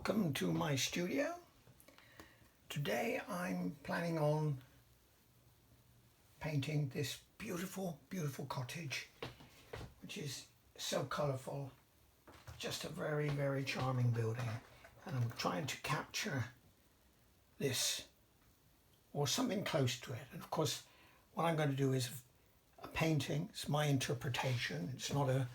Welcome to my studio. Today I'm planning on painting this beautiful cottage, which is so colourful, just a very charming building, and I'm trying to capture this or something close to it. And of course what I'm going to do is a painting. It's my interpretation, it's not a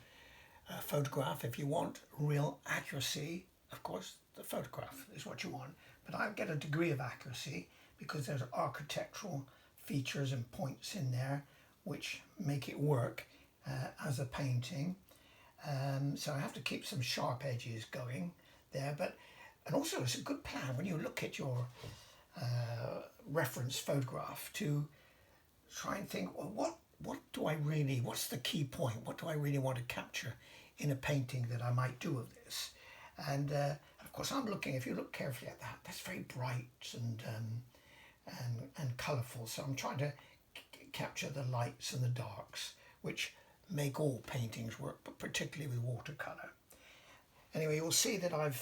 photograph. If you want real accuracy, of course the photograph is what you want, but I get a degree of accuracy because there's architectural features and points in there which make it work as a painting. So I have to keep some sharp edges going there, and also it's a good plan when you look at your reference photograph to try and think, well, what's the key point? What do I really want to capture in a painting that I might do of this? And of course I'm looking, if you look carefully at that, that's very bright and colourful. So I'm trying to capture the lights and the darks, which make all paintings work, but particularly with watercolour. Anyway, you'll see that I've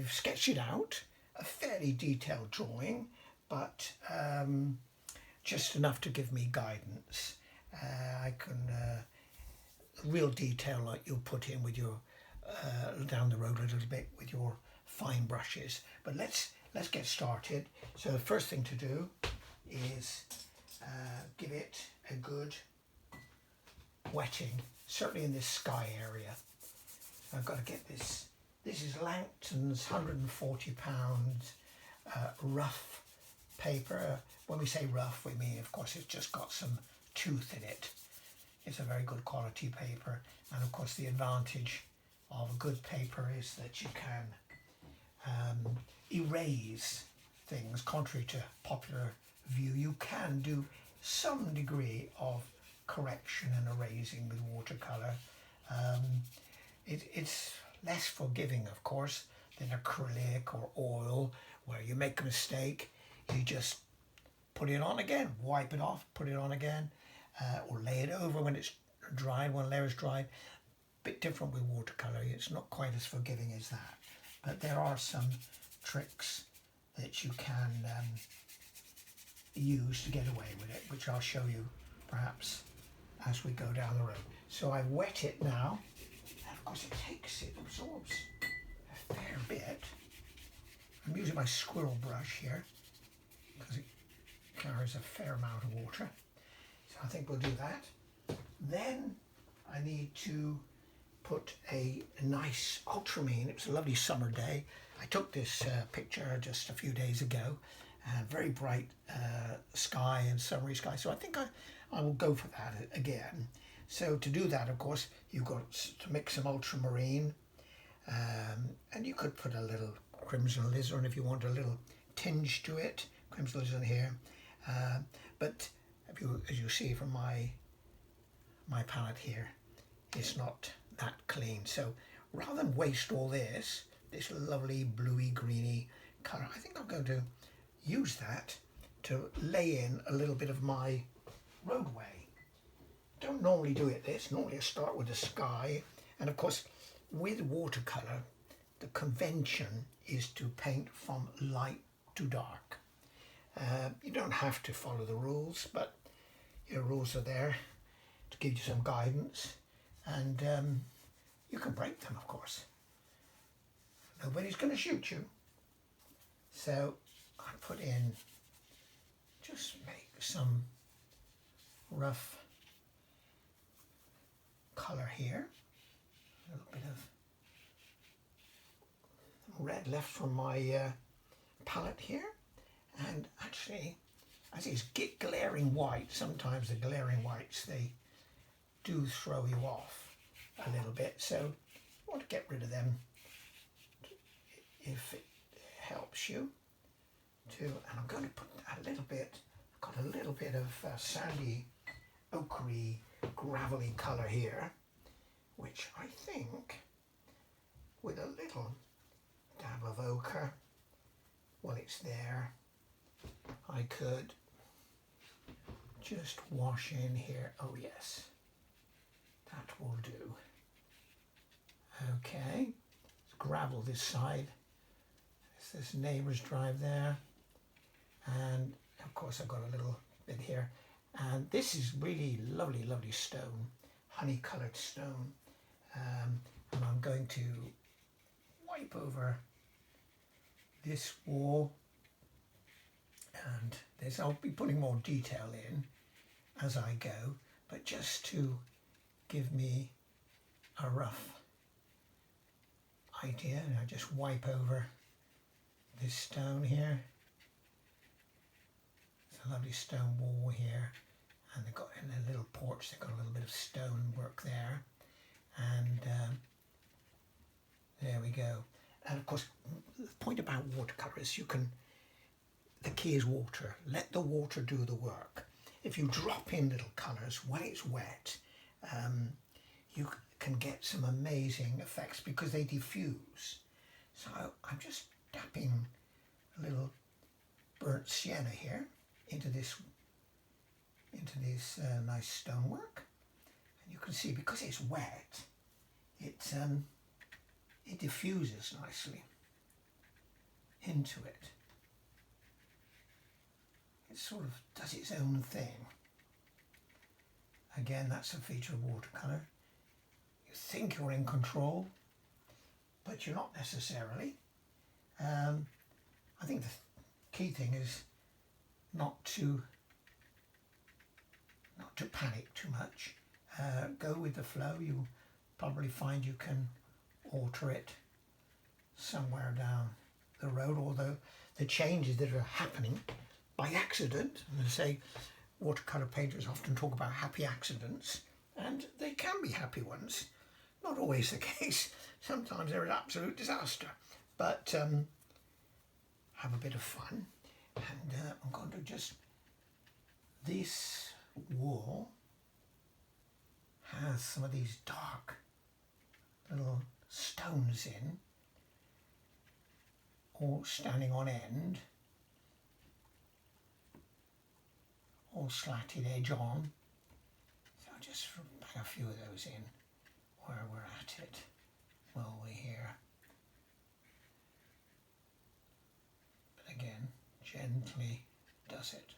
sketched it out, a fairly detailed drawing, but just enough to give me guidance. I can real detail like you'll put in with your down the road a little bit with your fine brushes. But let's get started. So the first thing to do is give it a good wetting, certainly in this sky area. I've got to get this. This is Langton's £140 rough paper. When we say rough, we mean, of course, it's just got some tooth in it. It's a very good quality paper, and of course the advantage of a good paper is that you can erase things. Contrary to popular view, you can do some degree of correction and erasing with watercolour. It's less forgiving, of course, than acrylic or oil, where you make a mistake, you just put it on again, wipe it off, put it on again, or lay it over when it's dried, when a layer is dried. Bit different with watercolour, it's not quite as forgiving as that. But there are some tricks that you can use to get away with it, which I'll show you perhaps as we go down the road. So I've wet it now, and of course it absorbs a fair bit. I'm using my squirrel brush here because it carries a fair amount of water. So I think we'll do that. Then I need to put a nice ultramarine. It was a lovely summer day. I took this picture just a few days ago, and very bright sky and summery sky. So I think I will go for that again. So to do that, of course, you've got to mix some ultramarine, and you could put a little crimson alizarin if you want a little tinge to it. Crimson alizarin here, but as you see from my palette here, it's not that clean. So rather than waste all this lovely bluey greeny colour, I think I'm going to use that to lay in a little bit of my roadway. Don't normally do it this. Normally I start with the sky, and of course with watercolour the convention is to paint from light to dark. You don't have to follow the rules, but your rules are there to give you some guidance, and you can break them, of course. Nobody's going to shoot you. So I put in, just make some rough colour here. A little bit of red left from my palette here. And actually, as it's glaring white, sometimes the glaring whites, they do throw you off a little bit. So you want to get rid of them if it helps you to. And I'm going to put a little bit, I've got a little bit of sandy, ochre, gravelly colour here, which I think with a little dab of ochre, well, it's there, I could just wash in here. Oh yes, that will do. Okay, it's gravel this side. There's this neighbour's drive there, and of course I've got a little bit here, and this is really lovely, lovely stone, honey coloured stone, and I'm going to wipe over this wall, and this I'll be putting more detail in as I go, but just to give me a rough idea, and I just wipe over this stone here. It's a lovely stone wall here, and they've got in a little porch, they've got a little bit of stone work there, and there we go. And of course, the point about watercolours, the key is water. Let the water do the work. If you drop in little colours when it's wet, you can get some amazing effects because they diffuse. So I'm just dapping a little burnt sienna here into this nice stonework, and you can see because it's wet, it diffuses nicely into it. It sort of does its own thing. Again, that's a feature of watercolour. You think you're in control, but you're not necessarily. I think the key thing is not to panic too much. Go with the flow. You'll probably find you can alter it somewhere down the road, although the changes that are happening by accident, and I say watercolour painters often talk about happy accidents, and they can be happy ones. Not always the case. Sometimes they're an absolute disaster, but have a bit of fun. And I'm going to just, this wall has some of these dark little stones in, all standing on end, all slatted edge on. So I'll just bang a few of those in where we're at it while we're here. But again, gently does it.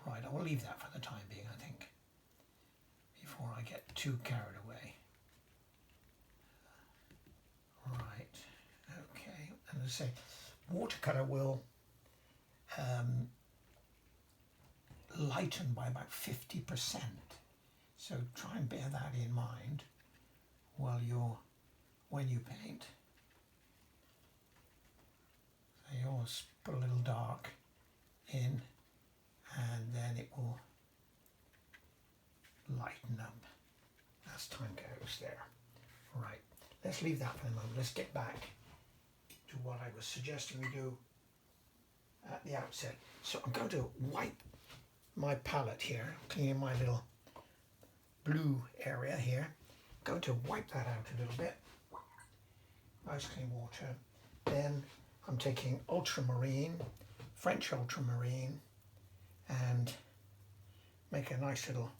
Right, I will leave that for the time being, I think, before I get too carried away. Right, okay, and as I say, watercolour will lighten by about 50%. So try and bear that in mind when you paint. So you always put a little dark in, and then it will lighten up as time goes there. Right, let's leave that for the moment. Let's get back to what I was suggesting we do at the outset. So I'm going to wipe my palette here, cleaning my little blue area here. I'm going to wipe that out a little bit. Nice clean water. Then I'm taking ultramarine, French ultramarine, and make a nice little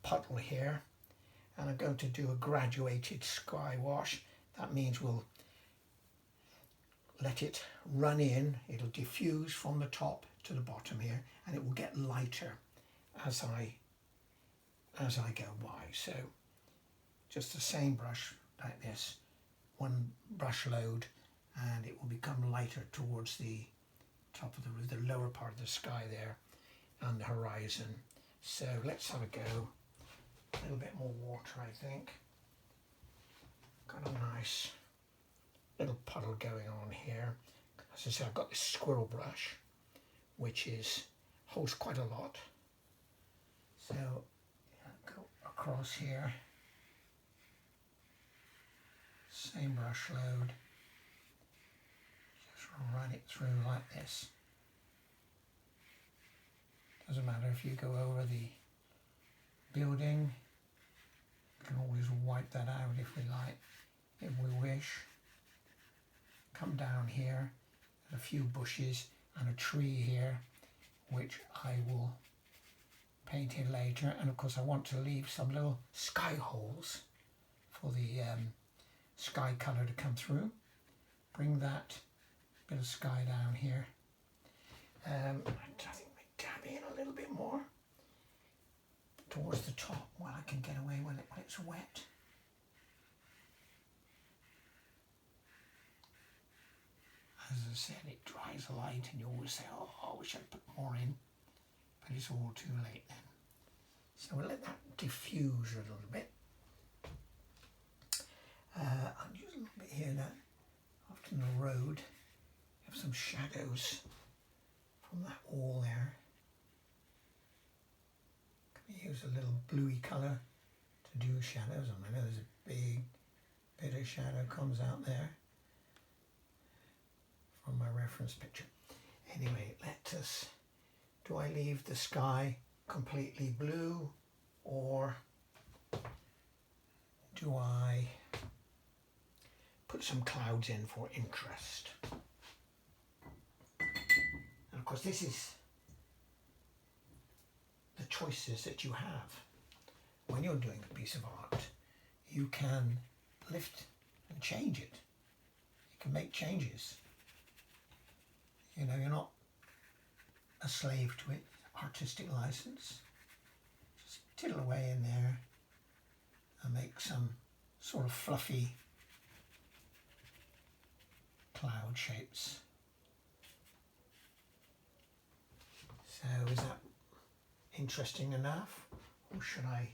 puddle here. And I'm going to do a graduated sky wash. That means we'll let it run in. It'll diffuse from the top to the bottom here, and it will get lighter as I go by. So just the same brush like this, one brush load, and it will become lighter towards the top of the roof, the lower part of the sky there and the horizon. So let's have a go. A little bit more water, I think. Got a nice little puddle going on here. As I said, I've got this squirrel brush, which holds quite a lot. So go across here. Same brush load. Just run it through like this. Doesn't matter if you go over the building. We can always wipe that out if we like, if we wish. Come down here, there's a few bushes and a tree here, which I will paint in later. And of course I want to leave some little sky holes for the sky colour to come through. Bring that bit of sky down here. I think we dab in a little bit more towards the top while I can get away with it when it's wet. As I said, it dries light and you always say, oh, I wish I'd put more in, but it's all too late then. So we'll let that diffuse a little bit. I'll use a little bit here now. Often the road, you have some shadows from that wall there. Can we use a little bluey colour to do shadows? And I know there's a big bit of shadow comes out there from my reference picture. Anyway, let us, do I leave the sky completely blue, or do I put some clouds in for interest? And of course this is the choices that you have. When you're doing a piece of art, you can lift and change it. You can make changes. You know, you're not a slave to it. Artistic license. Just tiddle away in there and make some sort of fluffy cloud shapes. So is that interesting enough, or should I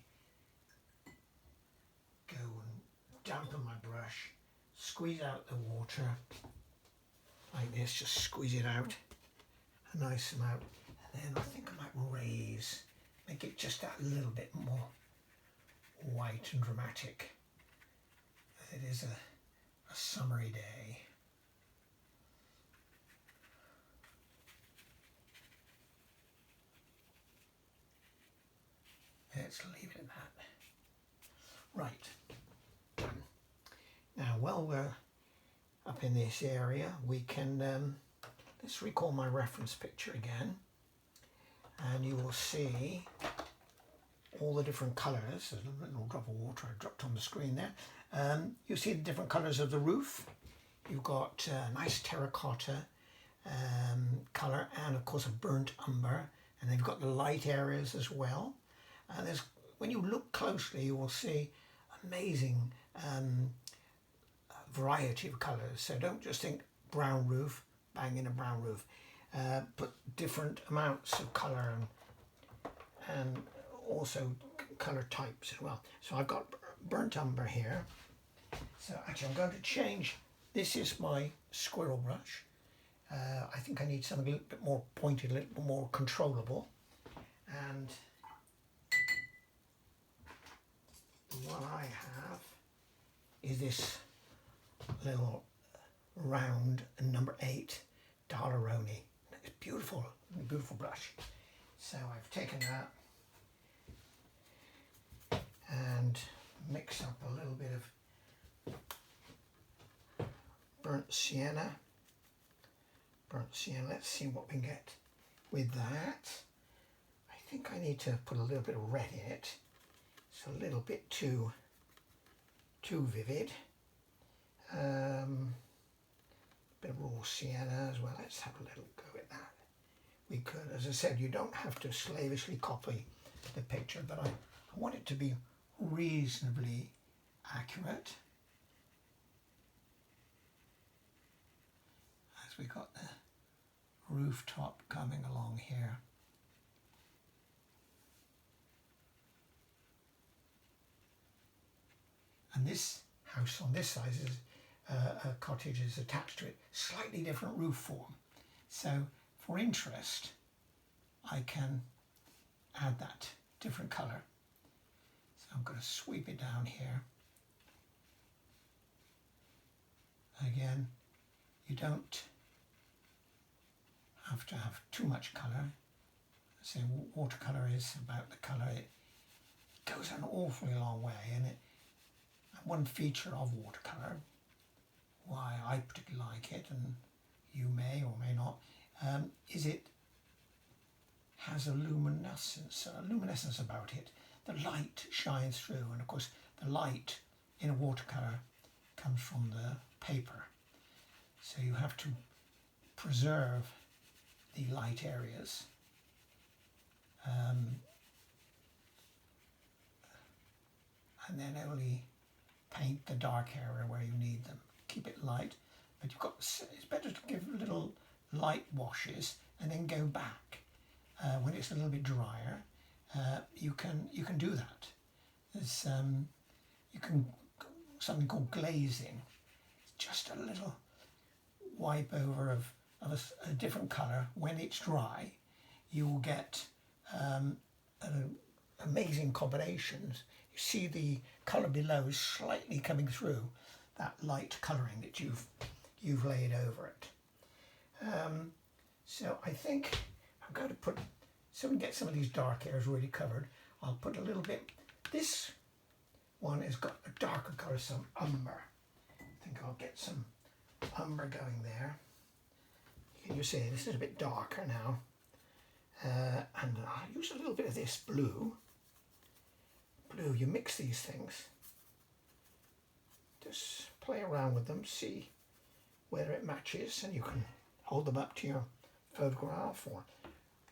go and dampen my brush, squeeze out the water like this, just squeeze it out a nice amount, and then I think I might raise, make it just that little bit more white and dramatic. It is a summery day. Let's leave it at that. Right. Now, while we're up in this area, we can, let's recall my reference picture again, and you will see all the different colours. There's a little drop of water I dropped on the screen there. You'll see the different colours of the roof. You've got a nice terracotta colour, and of course a burnt umber, and they've got the light areas as well. And there's, when you look closely, you will see amazing variety of colours. So don't just think brown roof, bang in a brown roof. Put different amounts of colour and also colour types as well. So I've got burnt umber here. So actually I'm going to change, this is my squirrel brush. I think I need something a little bit more pointed, a little bit more controllable. And what I have is this little round number 8 Daleroni. It's beautiful, beautiful brush. So I've taken that and mixed up a little bit of burnt sienna. Let's see what we can get with that. I think I need to put a little bit of red in it. It's a little bit too vivid. Bit of raw sienna as well. Let's have a little go at that. We could, as I said, you don't have to slavishly copy the picture, but I want it to be reasonably accurate. As we got the rooftop coming along here. And this house on this side is a cottage is attached to it, slightly different roof form. So for interest, I can add that different colour. So I'm going to sweep it down here. Again, you don't have to have too much colour. So watercolour is about the colour. It goes an awfully long way, and one feature of watercolour, why I particularly like it, and you may or may not, is it has a luminescence about it. The light shines through, and of course the light in a watercolour comes from the paper. So you have to preserve the light areas. And then only paint the dark area where you need them. Keep it light, but it's better to give little light washes and then go back when it's a little bit drier. You can do that. There's you can something called glazing. It's just a little wipe over of a different colour. When it's dry, you will get amazing combinations. You see the colour below is slightly coming through that light colouring that you've laid over it. So I think I'm going to put, so we get some of these dark areas really covered, I'll put a little bit. This one has got a darker colour, some umber. I think I'll get some umber going there. You see this is a bit darker now. And I'll use a little bit of this blue. You mix these things. Just play around with them, see whether it matches, and you can hold them up to your photograph, or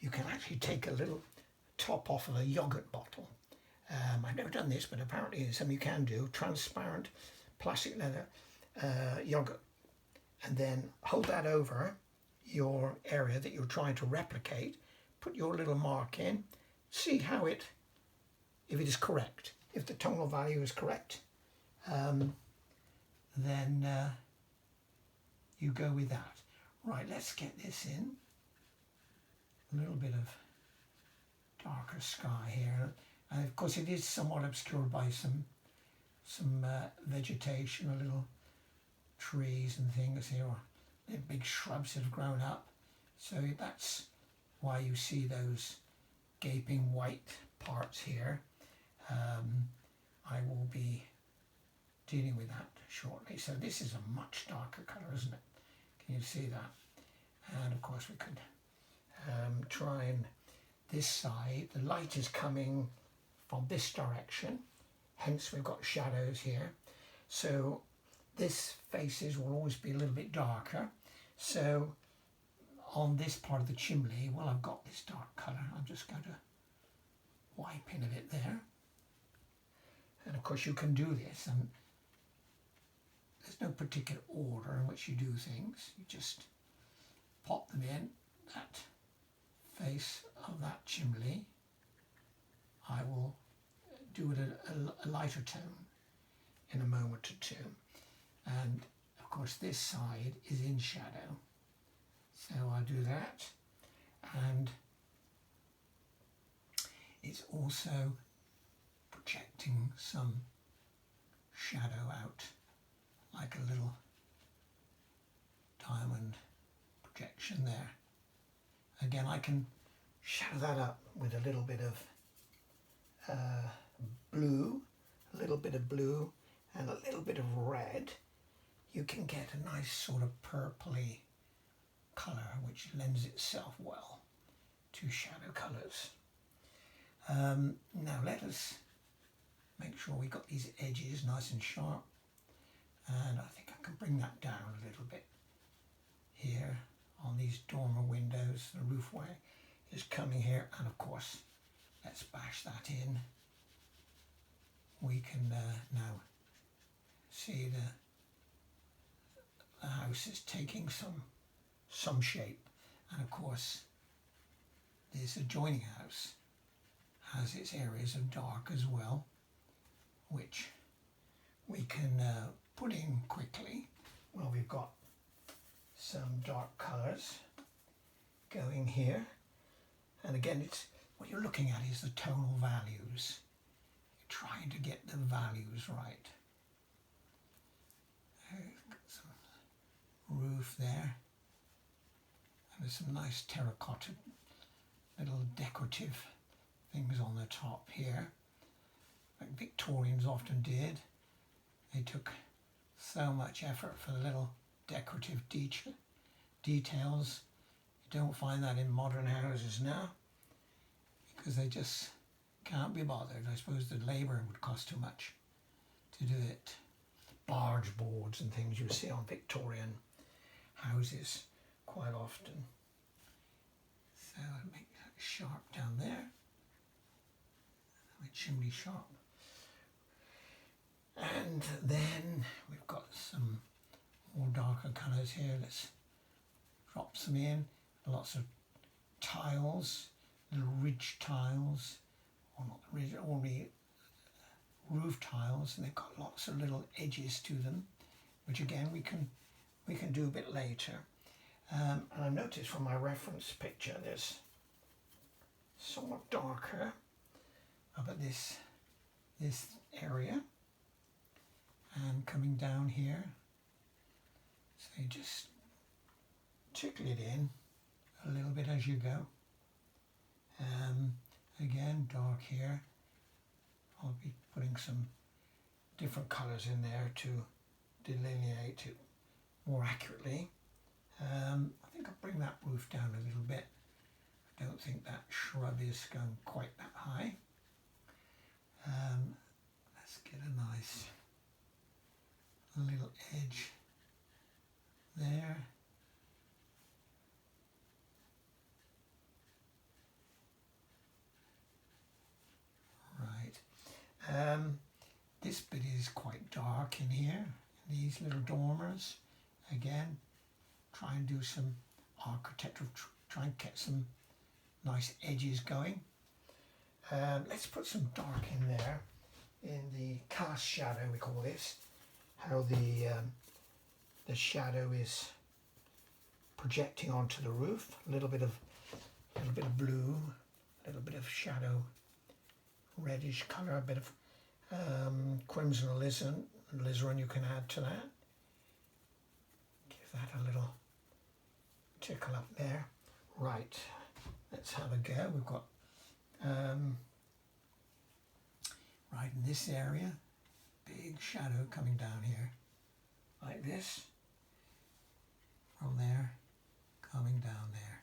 you can actually take a little top off of a yogurt bottle. I've never done this, but apparently it's something you can do. Transparent plastic leather yogurt, and then hold that over your area that you're trying to replicate. Put your little mark in, see how if it is correct, if the tonal value is correct, then you go with that. Right, let's get this in. A little bit of darker sky here, and of course it is somewhat obscured by some vegetation, a little trees and things here, or big shrubs that have grown up. So that's why you see those gaping white parts here. I will be dealing with that shortly. So this is a much darker colour, isn't it? Can you see that? And of course we could try and this side, the light is coming from this direction, hence we've got shadows here. So this faces will always be a little bit darker. So on this part of the chimney, well, I've got this dark colour. I'm just going to wipe in a bit there. And of course you can do this, and there's no particular order in which you do things. You just pop them in that face of that chimney. I will do it a lighter tone in a moment or two. And of course this side is in shadow. So I'll do that. And it's also projecting some shadow out, like a little diamond projection there. Again, I can shadow that up with a little bit of blue, and a little bit of red. You can get a nice sort of purpley colour which lends itself well to shadow colours. Now let us make sure we got these edges nice and sharp, and I think I can bring that down a little bit here on these dormer windows. The roofway is coming here, and of course let's bash that in. We can now see the house is taking some shape, and of course this adjoining house has its areas of dark as well, which we can put in quickly. Well, we've got some dark colours going here, and again it's what you're looking at is the tonal values. You're trying to get the values right. Got some roof there, and there's some nice terracotta little decorative things on the top here, like Victorians often did. They took so much effort for the little decorative details. You don't find that in modern houses now, because they just can't be bothered. I suppose the labour would cost too much to do it. barge boards and things you see on Victorian houses quite often. So I'll make that sharp down there, my chimney sharp. And then we've got some more darker colours here. Let's drop some in. Lots of tiles, little ridge tiles, or not ridge, only roof tiles, and they've got lots of little edges to them, which again we can do a bit later. And I noticed from my reference picture there's somewhat darker up at this area, and coming down here. So you just tickle it in a little bit as you go. Again, dark here. I'll be putting some different colours in there to delineate it more accurately. I think I'll bring that roof down a little bit. I don't think that shrub is going quite that high. Let's get a nice little edge there. Right. This bit is quite dark in here, in these little dormers. Again, try and do some architectural, try and get some nice edges going. Let's put some dark in there, in the cast shadow we call this, how the shadow is projecting onto the roof. A little bit of blue, a little bit of shadow, reddish colour, a bit of crimson alizarin you can add to that. Give that a little tickle up there. Right, let's have a go. We've got right in this area, big shadow coming down here, like this, from there, coming down there,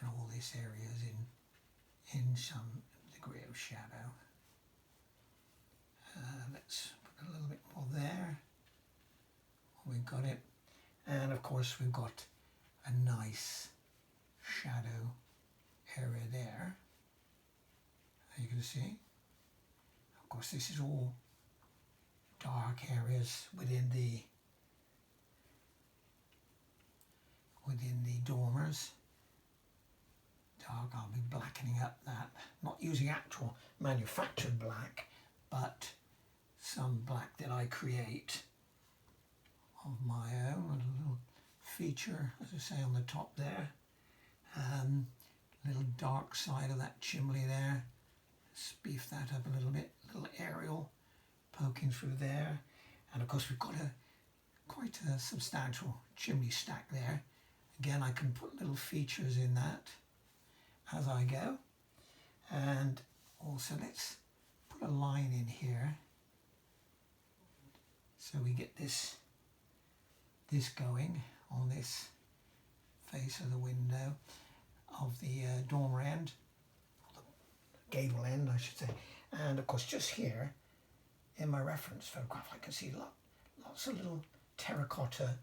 and all this area is in some degree of shadow. Let's put a little bit more there. We've got it, and of course we've got a nice shadow area there. You can see, of course, this is all dark areas within the dormers. Dark, I'll be blackening up that, not using actual manufactured black, but some black that I create of my own, a little feature, as I say, on the top there. Little dark side of that chimney there. Let's beef that up a little bit, little aerial poking through there. And of course we've got quite a substantial chimney stack there. Again, I can put little features in that as I go. And also let's put a line in here so we get this going on this face of the window of the dormer end, or the gable end I should say. And of course just here in my reference photograph I can see lots of little terracotta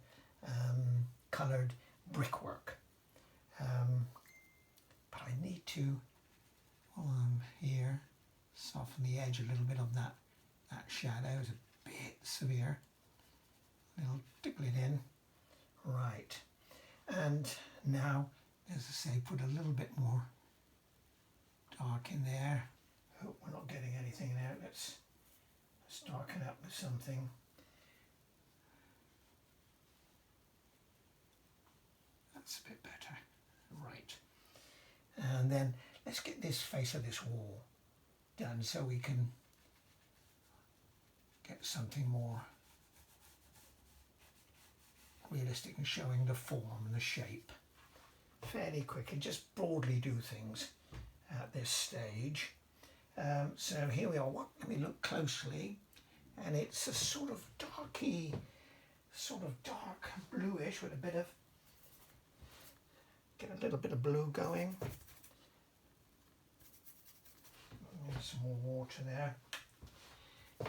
coloured brickwork. But I need to, while I'm here, soften the edge a little bit of that shadow. It's a bit severe. A little tickle it in. Right. And now, as I say, put a little bit more dark in there. Hope we're not getting anything in there. Let's darken up with something. That's a bit better. Right. And then let's get this face of this wall done so we can get something more realistic and showing the form and the shape fairly quick, and just broadly do things at this stage. So here we are. Let me look closely, and it's a sort of dark bluish with get a little bit of blue going. Some more water there.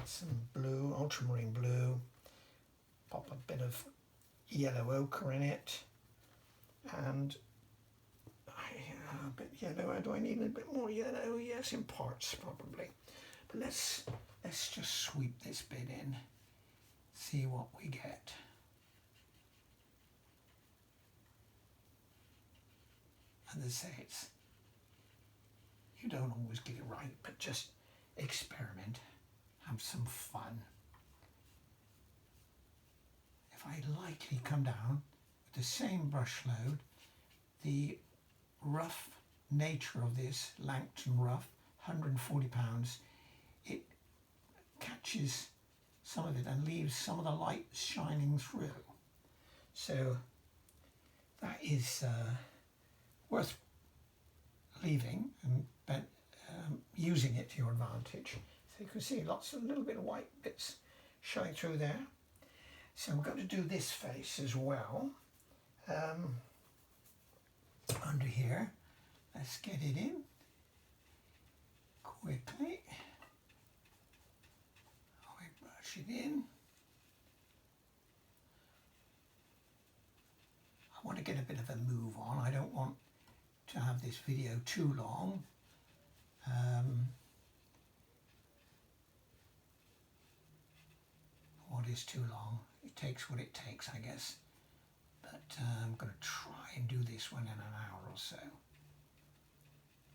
some blue, ultramarine blue, pop a bit of yellow ochre in it, and a bit yellow. Do I need a bit more yellow? Yes, in parts probably. But let's just sweep this bit in, see what we get. And as I say, you don't always get it right, but just experiment, have some fun. If I lightly come down with the same brush load, the rough nature of this Langton rough, 140 pounds, it catches some of it and leaves some of the light shining through. So that is worth leaving and using it to your advantage. So you can see lots of little bit of white bits showing through there. So we're going to do this face as well. Under here, let's get it in quickly. We brush it in. I want to get a bit of a move on. I don't want to have this video too long. What is too long? It takes what it takes, I guess. But I'm going to try and do this one in an hour or so.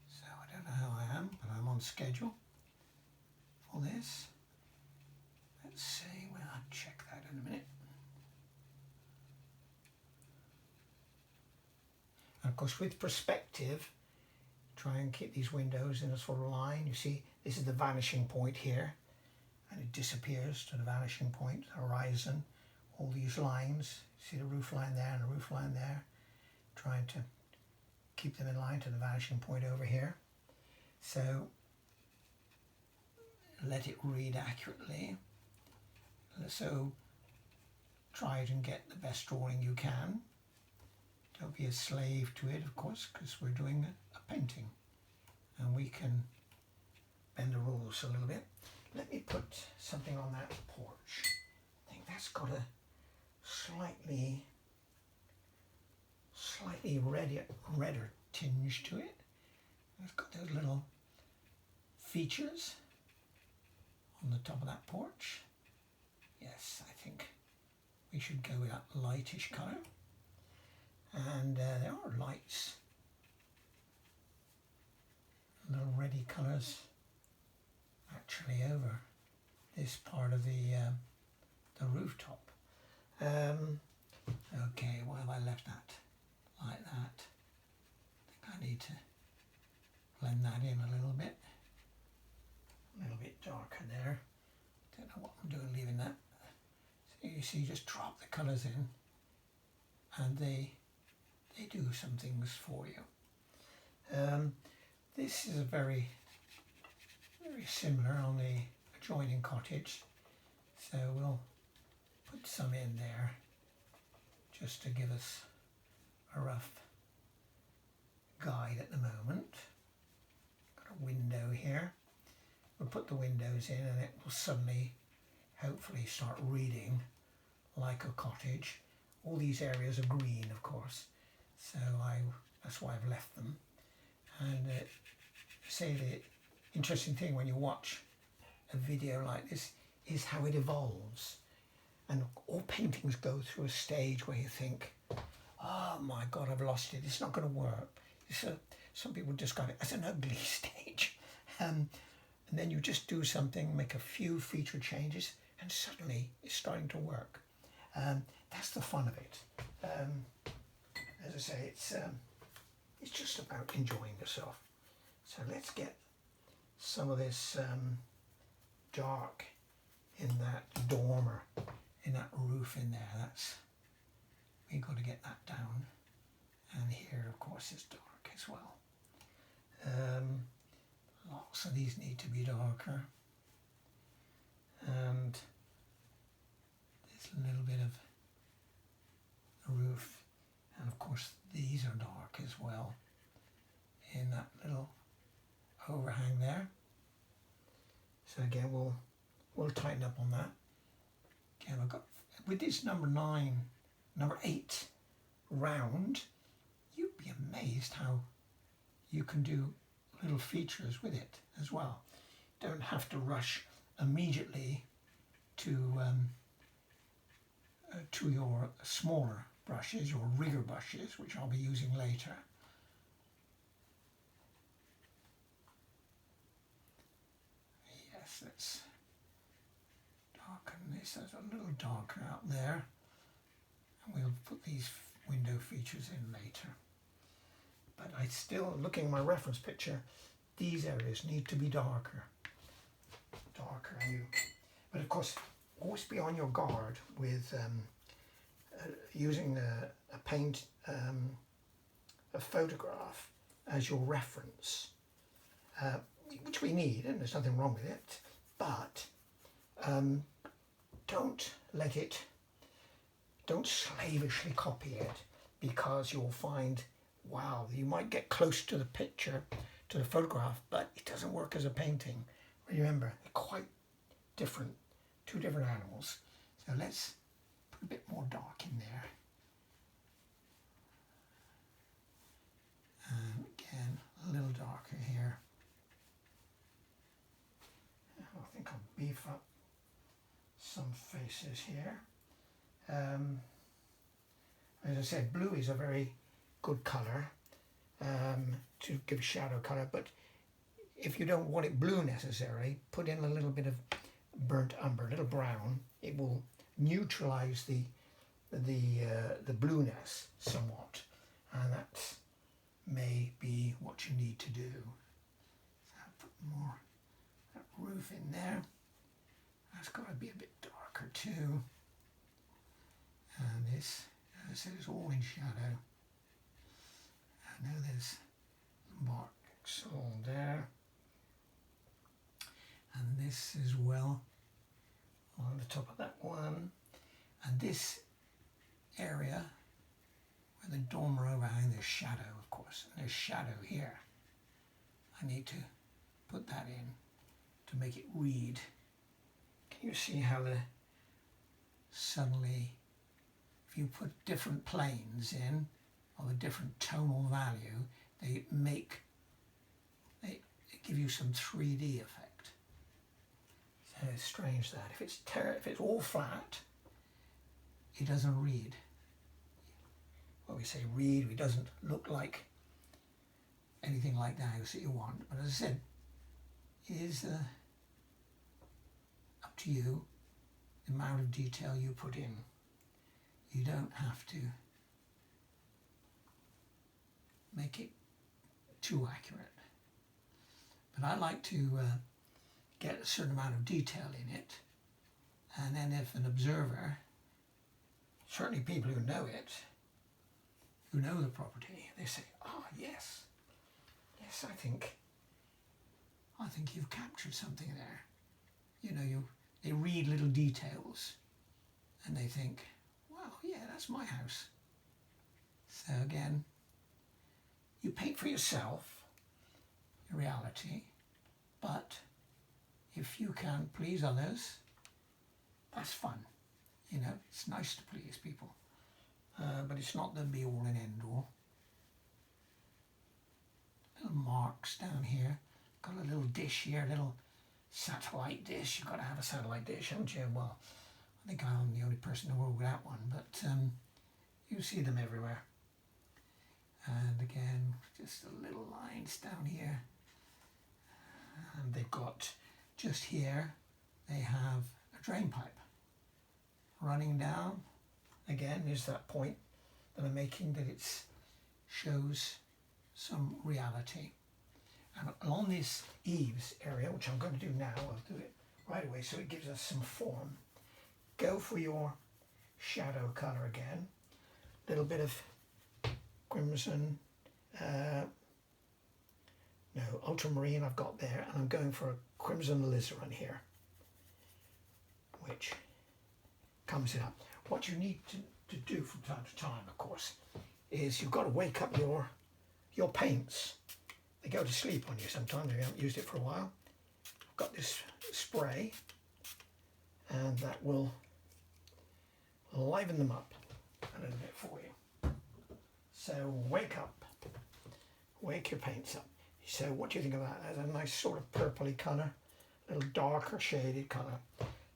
So I don't know how I am, but I'm on schedule for this. Let's see, well, I'll check that in a minute. And of course, with perspective, try and keep these windows in a sort of line. You see, this is the vanishing point here, and it disappears to the vanishing point, horizon, all these lines. See the roof line there and the roof line there. Trying to keep them in line to the vanishing point over here. So let it read accurately. So try it and get the best drawing you can. Don't be a slave to it, of course, because we're doing a painting and we can bend the rules a little bit. Let me put something on that porch. I think that's got a slightly redder tinge to it. It's got those little features on the top of that porch. Yes, I think we should go with that lightish colour. And there are lights, little reddy colours actually over this part of the rooftop. Okay, why have I left that like that? I think I need to blend that in a little bit darker there. Don't know what I'm doing leaving that. So you see, just drop the colours in and they do some things for you. This is a very similar on the adjoining cottage, so we'll put some in there just to give us a rough guide at the moment. Got a window here. We'll put the windows in and it will suddenly hopefully start reading like a cottage. All these areas are green, of course, so that's why I've left them. And say the interesting thing when you watch a video like this is how it evolves. And all paintings go through a stage where you think, oh my God, I've lost it, it's not going to work. Some people describe it as an ugly stage. And then you just do something, make a few feature changes, and suddenly it's starting to work. That's the fun of it. As I say, it's just about enjoying yourself. So let's get some of this dark in that dormer, in that roof in there. We've got to get that down. And here, of course, is dark as well. Lots of these need to be darker. And there's a little bit of the roof. And of course, these are dark as well in that little overhang there. So again, we'll we'll tighten up on that. Again, I've got, with this number 8 round, you'd be amazed how you can do little features with it as well. Don't have to rush immediately to your smaller brushes, your rigger brushes, which I'll be using later. Yes, let's darken this. That's a little darker out there. And we'll put these window features in later. But I still, looking at my reference picture, these areas need to be darker. But of course, always be on your guard with using a paint, a photograph as your reference, which we need, and there's nothing wrong with it, but don't slavishly copy it, because you'll find, wow, you might get close to the picture, to the photograph, but it doesn't work as a painting. Remember, they're quite different, two different animals. So let's put a bit more dark in there. And again, a little darker here. I think I'll beef up some faces here. As I said, blue is a very good colour to give shadow colour, but if you don't want it blue necessarily, put in a little bit of burnt umber, a little brown. It will neutralise the blueness somewhat, and that may be what you need to do. So I'll put more that roof in there. That's got to be a bit darker too. And this, as I said, is all in shadow. I know there's marks all there. And this as well, on the top of that one. And this area where the dormer overhang, there's shadow, of course. And there's shadow here. I need to put that in to make it read. Can you see how suddenly, if you put different planes in of a different tonal value, they give you some 3D effect. So it's strange that if it's all flat, it doesn't read. Well, we say read, it doesn't look like anything like the house that you want. But as I said, it is up to you the amount of detail you put in. You don't have to make it too accurate. But I like to get a certain amount of detail in it, and then if an observer, certainly people who know it, who know the property, they say, "Oh yes, I think you've captured something there." You know, they read little details, and they think, "Wow, yeah, that's my house." So again, you paint for yourself, in reality, but if you can please others, that's fun. You know, it's nice to please people, but it's not the be all and end all. Little marks down here. Got a little dish here, a little satellite dish. You've got to have a satellite dish, haven't you? Well, I think I'm the only person in the world without one, but you see them everywhere. And again, just a little lines down here. And they've got, just here, they have a drain pipe running down. Again, there's that point that I'm making, that it shows some reality. And along this eaves area, which I'm going to do now, I'll do it right away so it gives us some form. Go for your shadow colour again. A little bit of crimson, no, ultramarine I've got there, and I'm going for a crimson alizarin here, which comes it up. What you need to do from time to time, of course, is you've got to wake up your paints. They go to sleep on you sometimes if you haven't used it for a while. I've got this spray, and that will liven them up a little bit for you. So wake up, wake your paints up. So what do you think of that? That's a nice sort of purpley colour, a little darker shaded colour.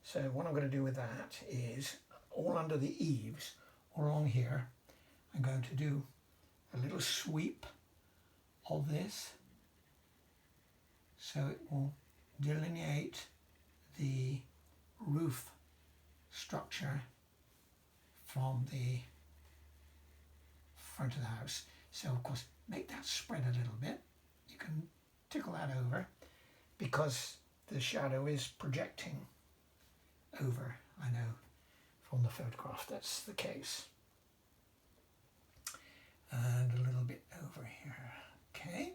So what I'm going to do with that is all under the eaves, or along here, I'm going to do a little sweep of this, so it will delineate the roof structure from the front of the house. So of course make that spread a little bit. You can tickle that over because the shadow is projecting over. I know from the photograph that's the case. And a little bit over here. Okay,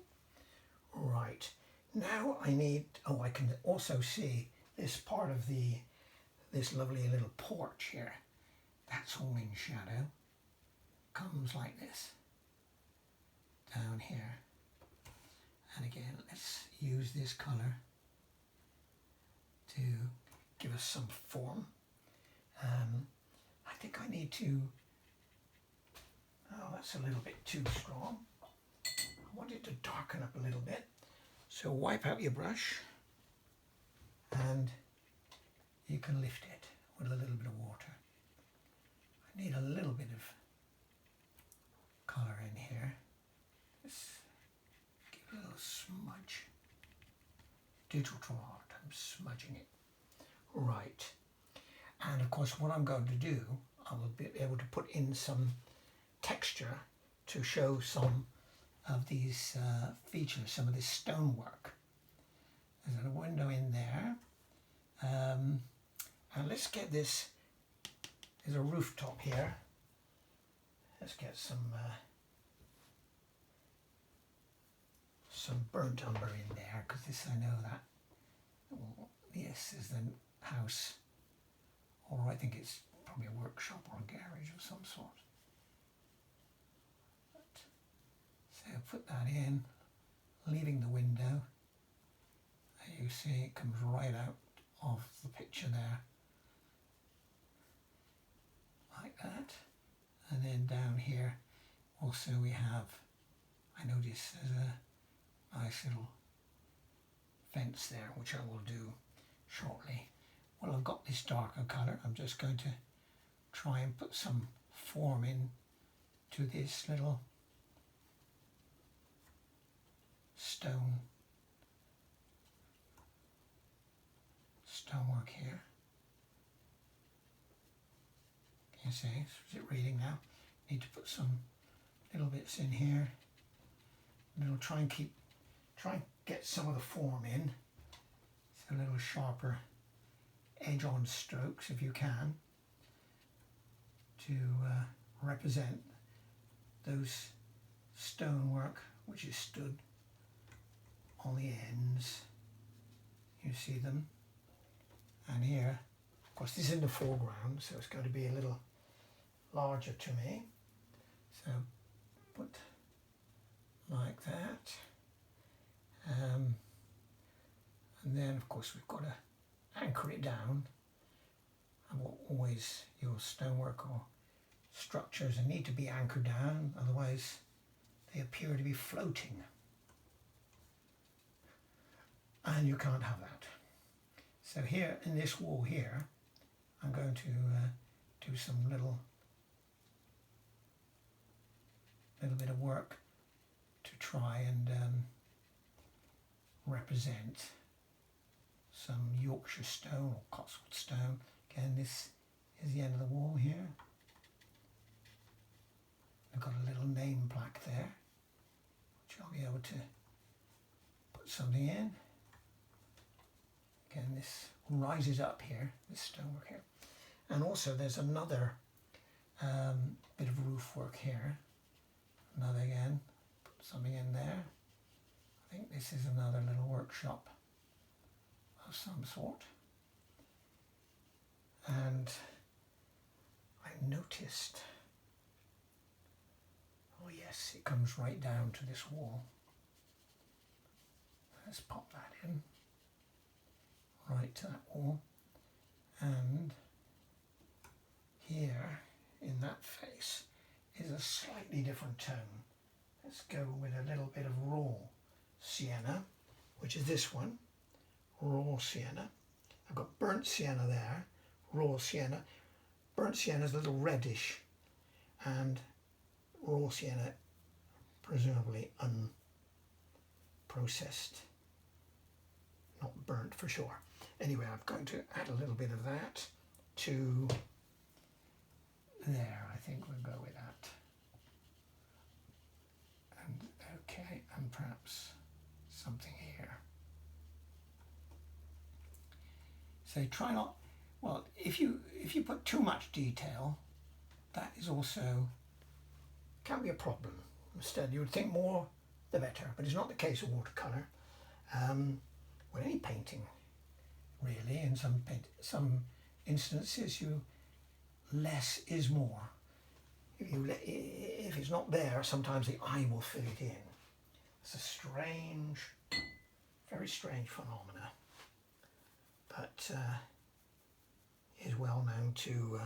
right, now I need, oh, I can also see this part of this lovely little porch here. That's all in shadow. Comes like this down here. And again, let's use this colour to give us some form. I think I need to, oh, that's a little bit too strong. I want it to darken up a little bit. So wipe out your brush and you can lift it with a little bit of water. I need a little bit of colour in here. Let's give it a little smudge. Digital art, I'm smudging it. Right. And of course what I'm going to do, I will be able to put in some texture to show some of these features, some of this stonework. There's a window in there. And let's get this, there's a rooftop here. Let's get some burnt umber in there, because this, I know that, well, this is the house, or I think it's probably a workshop or a garage of some sort. So put that in, leaving the window. There you see it comes right out of the picture there, like that. And then down here also we have, I notice there's a nice little fence there, which I will do shortly. Well, I've got this darker colour. I'm just going to try and put some form in to this little stonework here. Can you see? Is it reading now? Need to put some little bits in here. And it'll try and get some of the form in. So a little sharper edge-on strokes, if you can, to represent those stonework which is stood on the ends. You see them. And here, of course, this is in the foreground, so it's going to be a little larger to me. So put like that. And then, of course, we've got to anchor it down. And always your stonework or structures need to be anchored down, otherwise they appear to be floating. And you can't have that. So here in this wall here, I'm going to do some little bit of work to try and represent some Yorkshire stone or Cotswold stone. Again, this is the end of the wall here. I've got a little name plaque there, which I'll be able to put something in. Again, this rises up here, this stonework here. And also there's another bit of roof work here. Another again, put something in there. I think this is another little workshop of some sort. And I noticed, oh yes, it comes right down to this wall. Let's pop that in, right to that wall. And here in that face is a slightly different tone. Let's go with a little bit of raw sienna, which is this one, raw sienna. I've got burnt sienna there, raw sienna. Burnt sienna is a little reddish, and raw sienna presumably unprocessed, not burnt for sure. Anyway, I'm going to add a little bit of that to there. I think we'll go with that. And okay, and perhaps something here. So try not, well, if you put too much detail, that is also can be a problem. Instead, you would think more the better, but it's not the case with watercolour. With any painting, really, in some instances, less is more. If it's not there, sometimes the eye will fill it in. It's a strange, very strange phenomena, but is well known to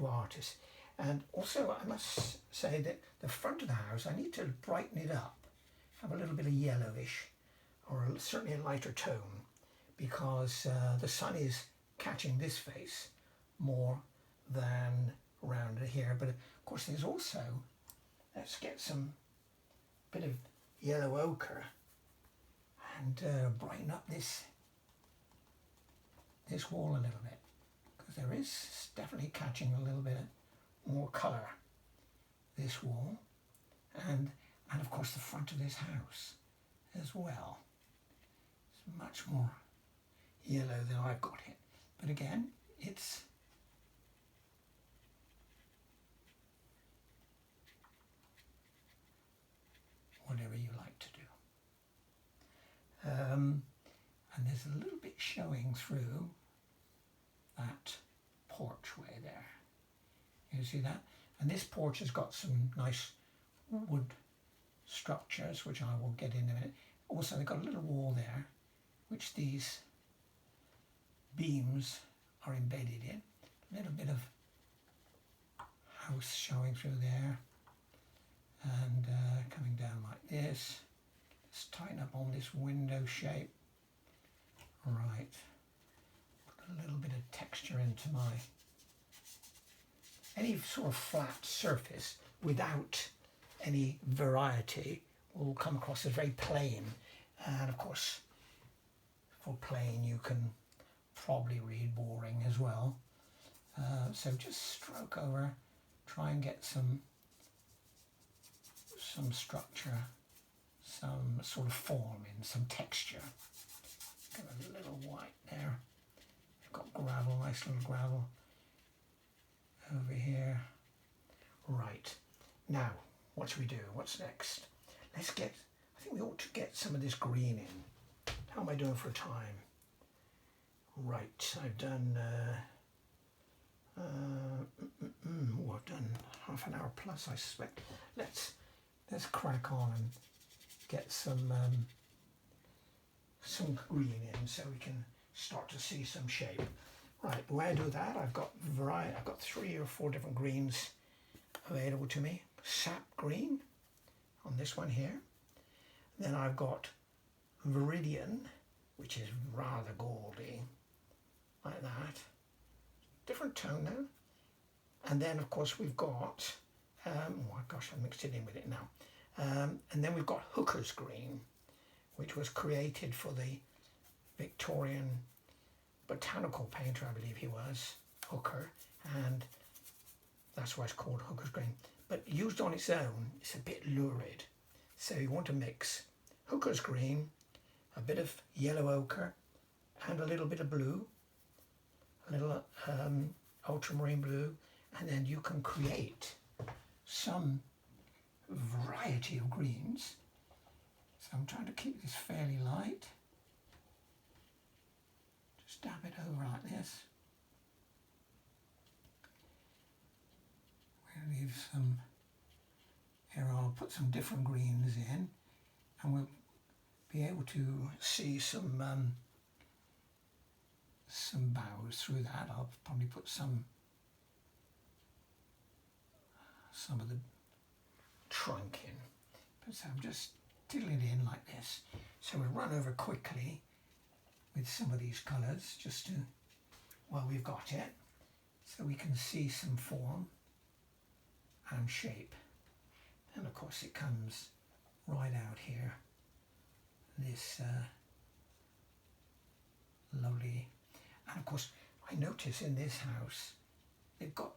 artists. And also, I must say that the front of the house, I need to brighten it up, have a little bit of yellowish, or certainly a lighter tone, because the sun is catching this face more than around here. But of course, there's also, let's get some bit of yellow ochre and brighten up this wall a little bit, because there is definitely catching a little bit more colour, this wall, and of course the front of this house as well. It's much more yellow than I've got it, but again, it's whatever you like to do. And there's a little bit showing through that porchway there. You see that? And this porch has got some nice wood structures, which I will get in a minute. Also, they've got a little wall there, which these beams are embedded in. A little bit of house showing through there, and coming down like this. Let's tighten up on this window shape. Right. Put a little bit of texture into any sort of flat surface without any variety will come across as very plain. And of course, for plain you can probably read boring as well. So just stroke over, try and get some structure, some sort of form in, some texture. Got a little white there. You've got gravel, nice little gravel over here. Right, now what should we do? What's next? I think we ought to get some of this green in. How am I doing for time? Right, I've done I've done half an hour plus, I suspect. Let's crack on and get some green in so we can start to see some shape. Right, the way I do that, I've got 3 or 4 different greens available to me. Sap green on this one here. Then I've got Viridian, which is rather goldy, like that. Different tone now. And then of course we've got, oh gosh, I mixed it in with it now. And then we've got Hooker's green, which was created for the Victorian botanical painter, I believe he was, Hooker, and that's why it's called Hooker's green. But used on its own, it's a bit lurid. So you want to mix Hooker's green, a bit of yellow ochre, and a little bit of blue, a little ultramarine blue, and then you can create some variety of greens. So I'm trying to keep this fairly light. Just dab it over like this. We'll leave some, here I'll put some different greens in, and we'll be able to see some some boughs through that. I'll probably put some of the trunk in. But so I'm just diddling it in like this. So we'll run over quickly with some of these colours just to, well, we've got it, so we can see some form and shape. And of course it comes right out here, this lovely, and of course I notice in this house they've got,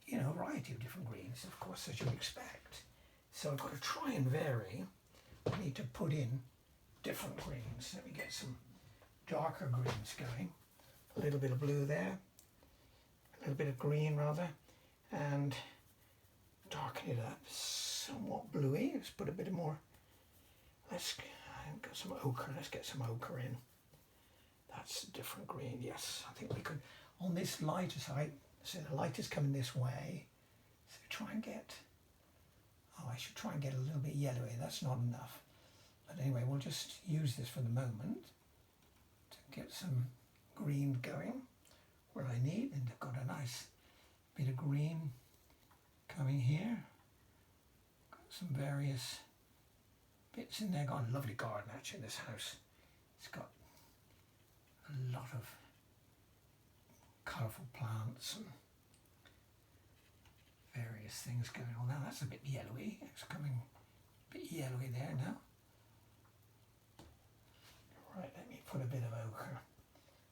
you know, a variety of different greens, of course, as you'd expect. So I've got to try and vary. I need to put in different greens. Let me get some darker greens going. A little bit of blue there, a little bit of green rather, and darken it up, somewhat bluey. Let's put a bit more, I've got some ochre, let's get some ochre in. That's a different green, yes. I think we could, on this lighter side, so the light is coming this way, so try and get, oh, I should try and get a little bit yellowy, that's not enough. But anyway, we'll just use this for the moment to get some green going where I need, and I've got a nice bit of green coming here. Got some various bits in there. Got a lovely garden actually in this house. It's got a lot of colourful plants and various things going on. Now that's a bit yellowy. It's coming a bit yellowy there now. Right, let me put a bit of ochre.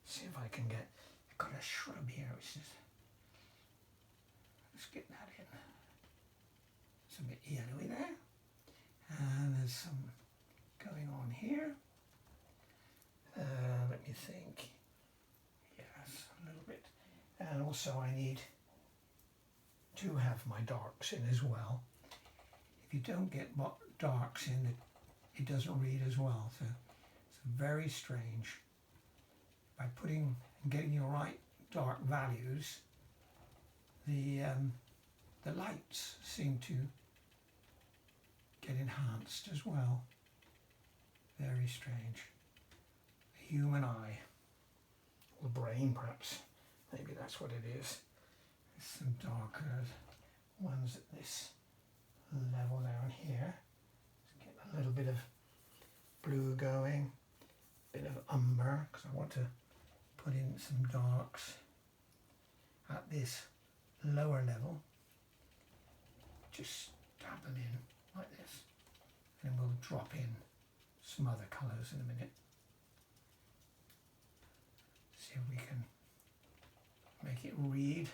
See if I can get, I've got a shrub here which is, let's get that in. It's a bit yellowy there. And there's some going on here. Let me think. Yes, a little bit. And also I need to have my darks in as well. If you don't get darks in, it doesn't read as well. So it's very strange. By putting and getting your right dark values, the lights seem to get enhanced as well. Very strange. The human eye, or the brain perhaps, maybe that's what it is. There's some darker ones at this level down here. Let's get a little bit of blue going, a bit of umber, because I want to put in some darks at this lower level. Just dabble in like this, and we'll drop in some other colours in a minute. See if we can make it read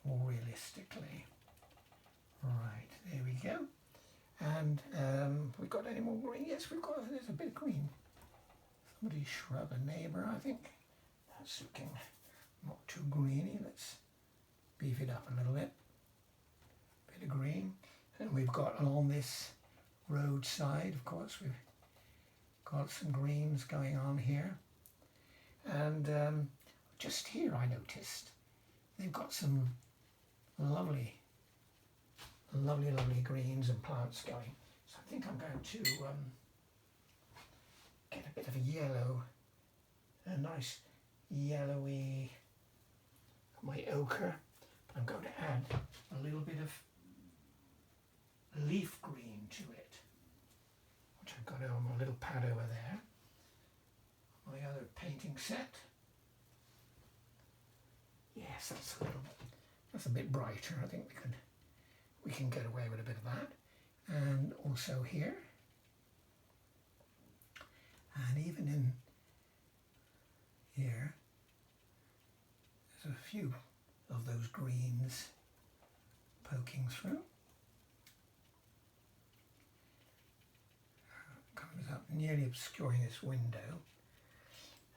more realistically. Right, there we go. And we've got any more green? Yes, we've got, there's a bit of green. Somebody's shrub, a neighbour, I think. That's looking not too greeny. Let's beef it up a little bit. Bit of green. And we've got along this roadside, of course, we've got some greens going on here. And just here I noticed they've got some lovely greens and plants going. So I think I'm going to get a bit of a yellow, a nice yellowy, my ochre. I'm going to add a little bit of leaf green to it, which I've got on my little pad over there, my other painting set. Yes, that's a bit brighter. I think we can get away with a bit of that. And also here, and even in here, there's a few of those greens poking through. Comes up nearly obscuring this window.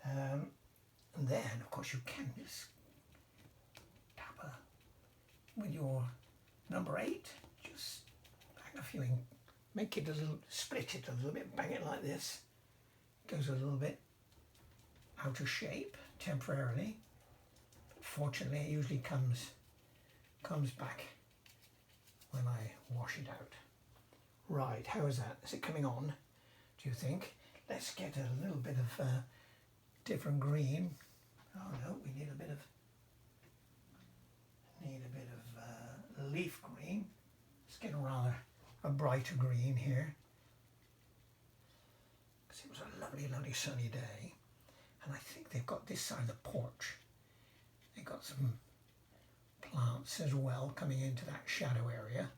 And then, of course, you can just tap with your number 8, just bang a few in, make it a little, split it a little bit, bang it like this. It goes a little bit out of shape temporarily, but fortunately it usually comes back when I wash it out. Right, how is that? Is it coming on, do you think? Let's get a little bit of different green Oh no, we need a bit of leaf green. Let's get a brighter green here. Because it was a lovely, lovely sunny day. And I think they've got this side of the porch. They've got some plants as well coming into that shadow area.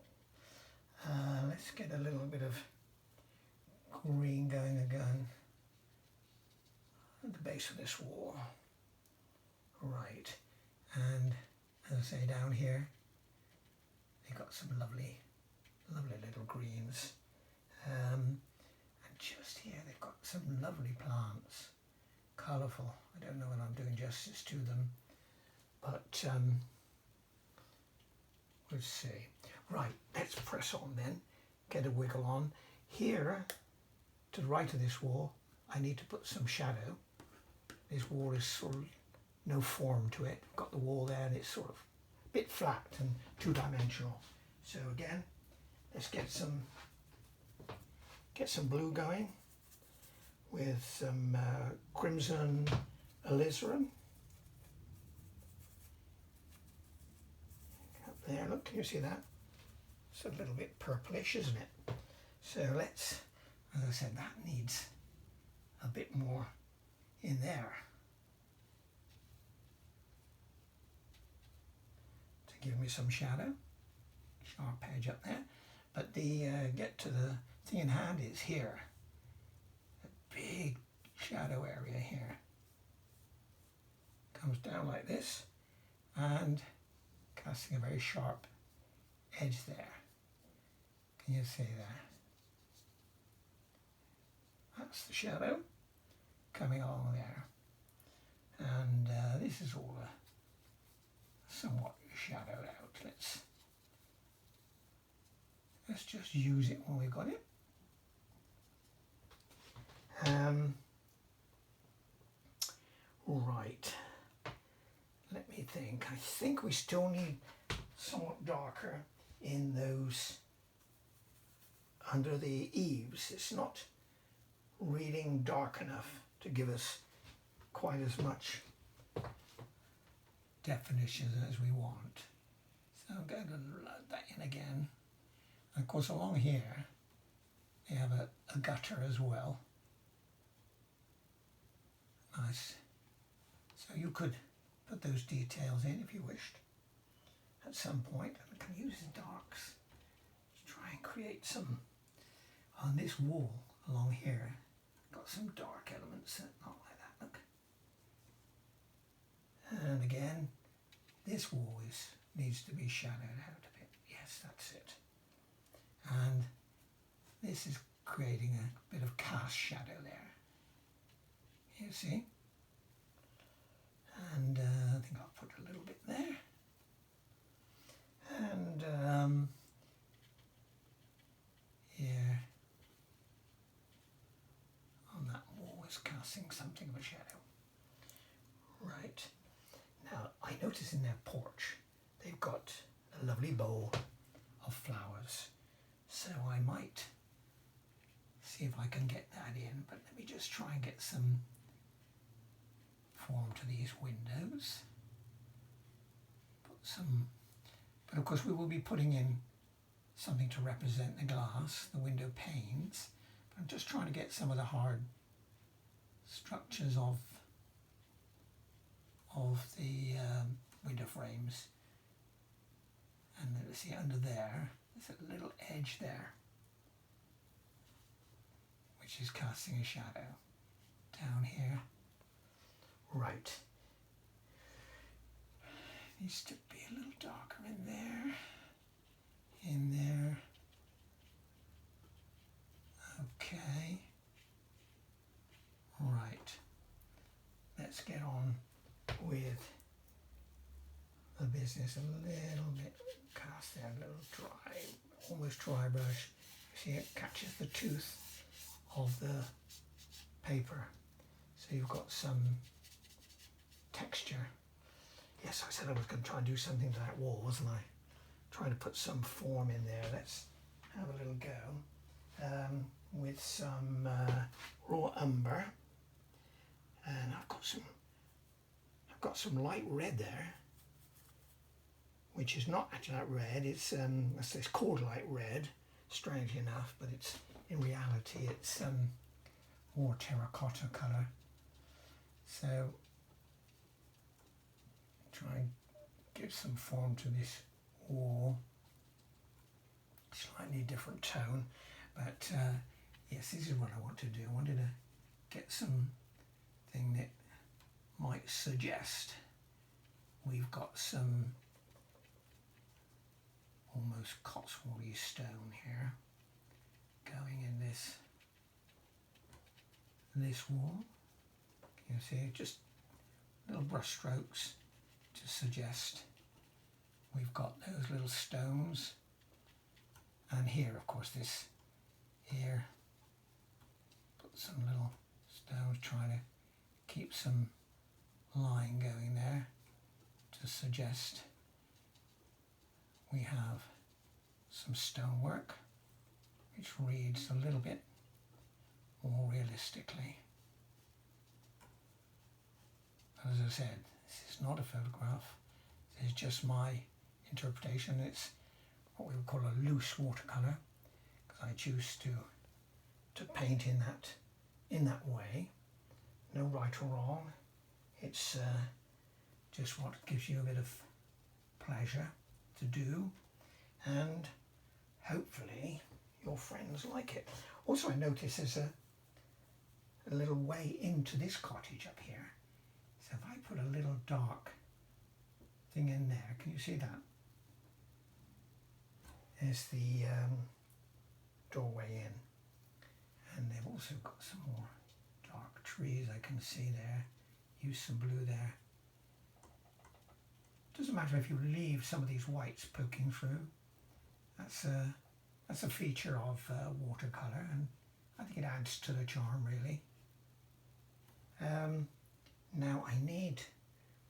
Let's get a little bit of green going again at the base of this wall. Right, and as I say, down here they've got some lovely, lovely little greens. And just here they've got some lovely plants, colourful. I don't know whether I'm doing justice to them, but we'll see. Right, let's press on then, get a wiggle on. Here, to the right of this wall, I need to put some shadow. This wall is sort of no form to it. I've got the wall there and it's sort of a bit flat and two-dimensional. So again, let's get some blue going with some crimson alizarin. Up there, look, can you see that? It's a little bit purplish, isn't it? So let's, as I said, that needs a bit more in there to give me some shadow. Sharp edge up there. But the get to the thing in hand is here. A big shadow area here. Comes down like this and casting a very sharp edge there. Can you see that? That's the shadow coming along there. And this is all somewhat shadowed out. Let's just use it when we've got it. Right. Let me think. I think we still need somewhat darker in those under the eaves. It's not reading dark enough to give us quite as much definition as we want. So I'm going to load that in again. And of course along here they have a gutter as well. Nice. So you could put those details in if you wished at some point. I can use the darks to try and create some on this wall along here. Got some dark elements, not like that, look. And again, this wall needs to be shadowed out a bit. Yes, that's it. And this is creating a bit of cast shadow there. You see? And I think I'll put a little bit there. And here on that wall is casting something of a shadow. Right. Now, I notice in their porch they've got a lovely bowl of flowers. So I might see if I can get that in, but let me just try and get some form to these windows. Put some, but of course we will be putting in something to represent the glass, the window panes. But I'm just trying to get some of the hard structures of the window frames. And let's see, under there, there's a little edge there, which is casting a shadow down here. Right. Needs to be a little darker in there. In there. Okay. Right. Let's get on with the business a little bit. Cast there, a little dry, almost dry brush. See, it catches the tooth of the paper. So you've got some texture. Yes, I said I was going to try and do something to that wall, wasn't I? Trying to put some form in there. Let's have a little go with some raw umber. And I've got some, got some light red there, which is not actually light red. It's called light red, strangely enough, but it's in reality it's more terracotta colour. So try and give some form to this wall. Slightly different tone, but yes, this is what I want to do. I wanted to get something that might suggest we've got some almost Cotswoldy stone here going in this wall. You see, just little brush strokes to suggest we've got those little stones. And here, of course, this here, put some little stones, trying to keep some line going there to suggest we have some stonework, which reads a little bit more realistically. As I said, this is not a photograph. This is just my interpretation. It's what we would call a loose watercolour, because I choose to paint in that way. No right or wrong. It's just what gives you a bit of pleasure to do, and hopefully your friends like it. Also, I notice there's a little way into this cottage up here. So if I put a little dark thing in there, can you see that? There's the doorway in, and they've also got some more dark trees I can see there. Use some blue there. Doesn't matter if you leave some of these whites poking through. That's a feature of watercolour, and I think it adds to the charm, really. Now I need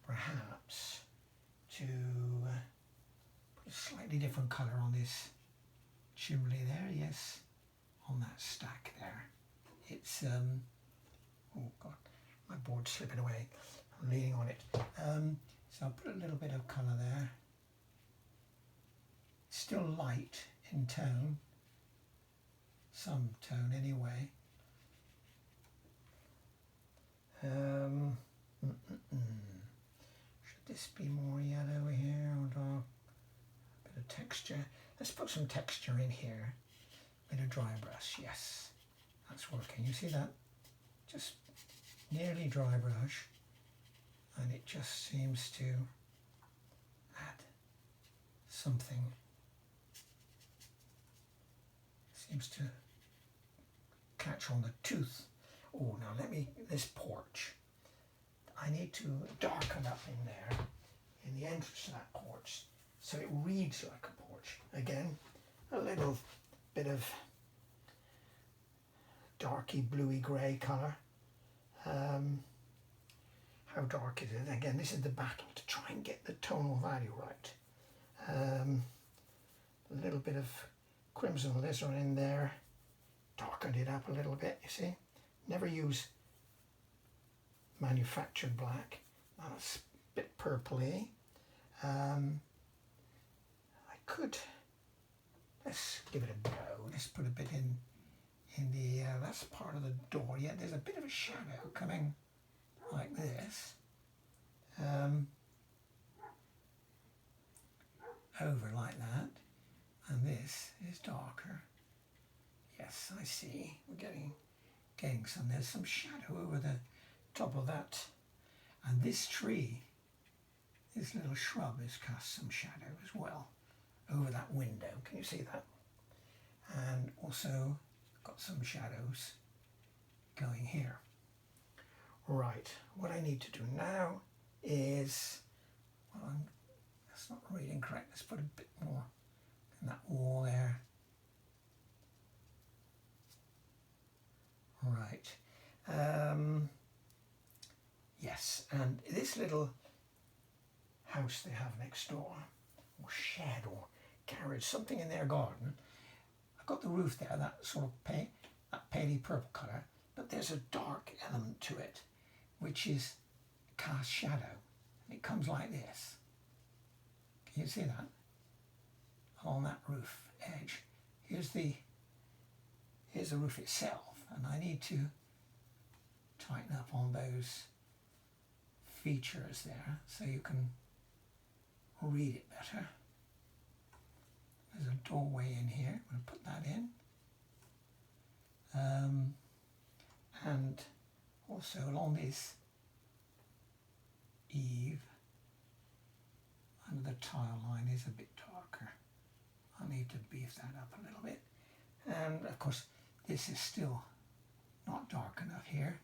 perhaps to put a slightly different colour on this chimney there. Yes, on that stack there. It's oh God, my board's slipping away. I'm leaning on it. So I'll put a little bit of colour there. Still light in tone, some tone anyway. Should this be more yellow here or dark? A bit of texture. Let's put some texture in here. Bit of dry brush. Yes, that's working. You see that? Just nearly dry brush, and it just seems to add something. Seems to catch on the tooth. Oh, now this porch, I need to darken up in there, in the entrance to that porch, so it reads like a porch. Again, a little bit of darky bluey grey colour. How dark is it? Again, this is the battle to try and get the tonal value right. A little bit of crimson alizarin in there, darkened it up a little bit, you see. Never use manufactured black. That's a bit purpley. I could, let's give it a go. Let's put a bit in the, that's part of the door. Yeah, there's a bit of a shadow coming like this. Over like that. And this is darker. Yes, I see. We're getting some. There's some shadow over the top of that. And this tree, this little shrub, has cast some shadow as well over that window. Can you see that? And also got some shadows going here. Right, what I need to do now is, well, that's not reading correct. Let's put a bit more in that wall there. Right. Yes, and this little house they have next door, or shed or garage, something in their garden. I've got the roof there, that sort of that paley purple colour, but there's a dark element to it, which is cast shadow. It comes like this. Can you see that? Along that roof edge. Here's the roof itself, and I need to tighten up on those features there so you can read it better. There's a doorway in here. I'm going to put that in. And also along this eave, under the tile line is a bit darker. I need to beef that up a little bit. And of course, this is still not dark enough here.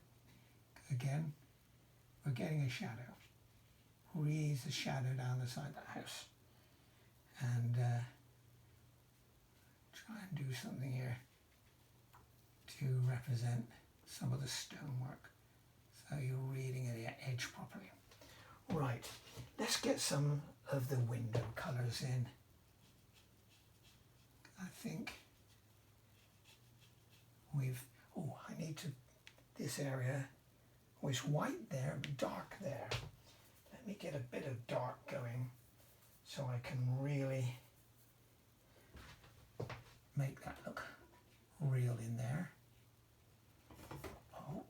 Again, we're getting a shadow. Raise the shadow down the side of the house. And try and do something here to represent some of the stonework, so you're reading the edge properly. Right, let's get some of the window colours in. I think I need to, this area was white there, dark there. Let me get a bit of dark going so I can really make that look real in there. Oh,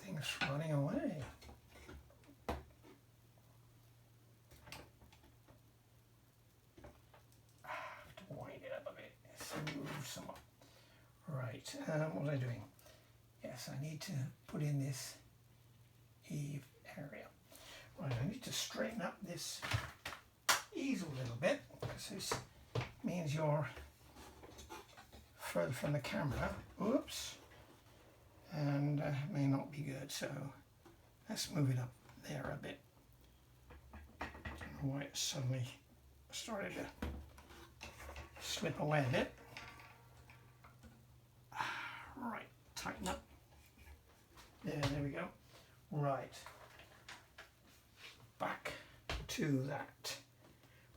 thing's running away. I have to wind it up a bit. Let's move some up. Right, what was I doing? Yes, I need to put in this eave area. Right, I need to straighten up this easel a little bit, because this means you're further from the camera. Oops. And it may not be good, so let's move it up there a bit. Don't know why it suddenly started to slip away a bit. Right, tighten up. There we go. Right. Back to that.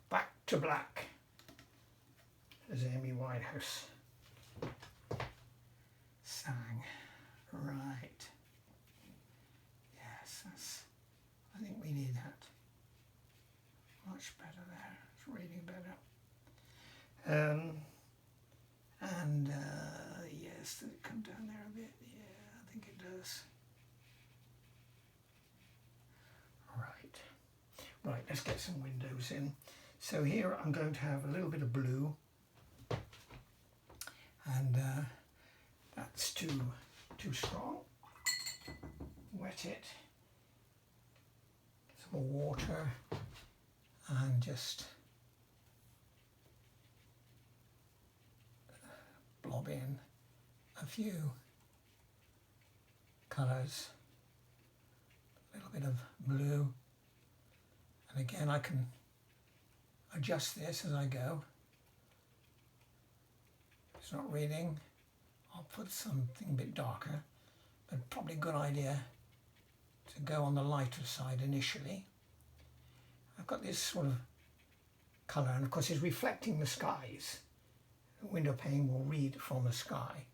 Back to black. As Amy Winehouse sang. Right. Yes, I think we need that. Much better there. It's reading better. Yes, does it come down there a bit? Yeah, I think it does. Right, let's get some windows in. So here I'm going to have a little bit of blue, and that's too strong. Wet it, some more water, and just blob in a few colours, a little bit of blue. And again, I can adjust this as I go. If it's not reading, I'll put something a bit darker, but probably a good idea to go on the lighter side initially. I've got this sort of colour, and of course it's reflecting the skies. The window pane will read from the sky,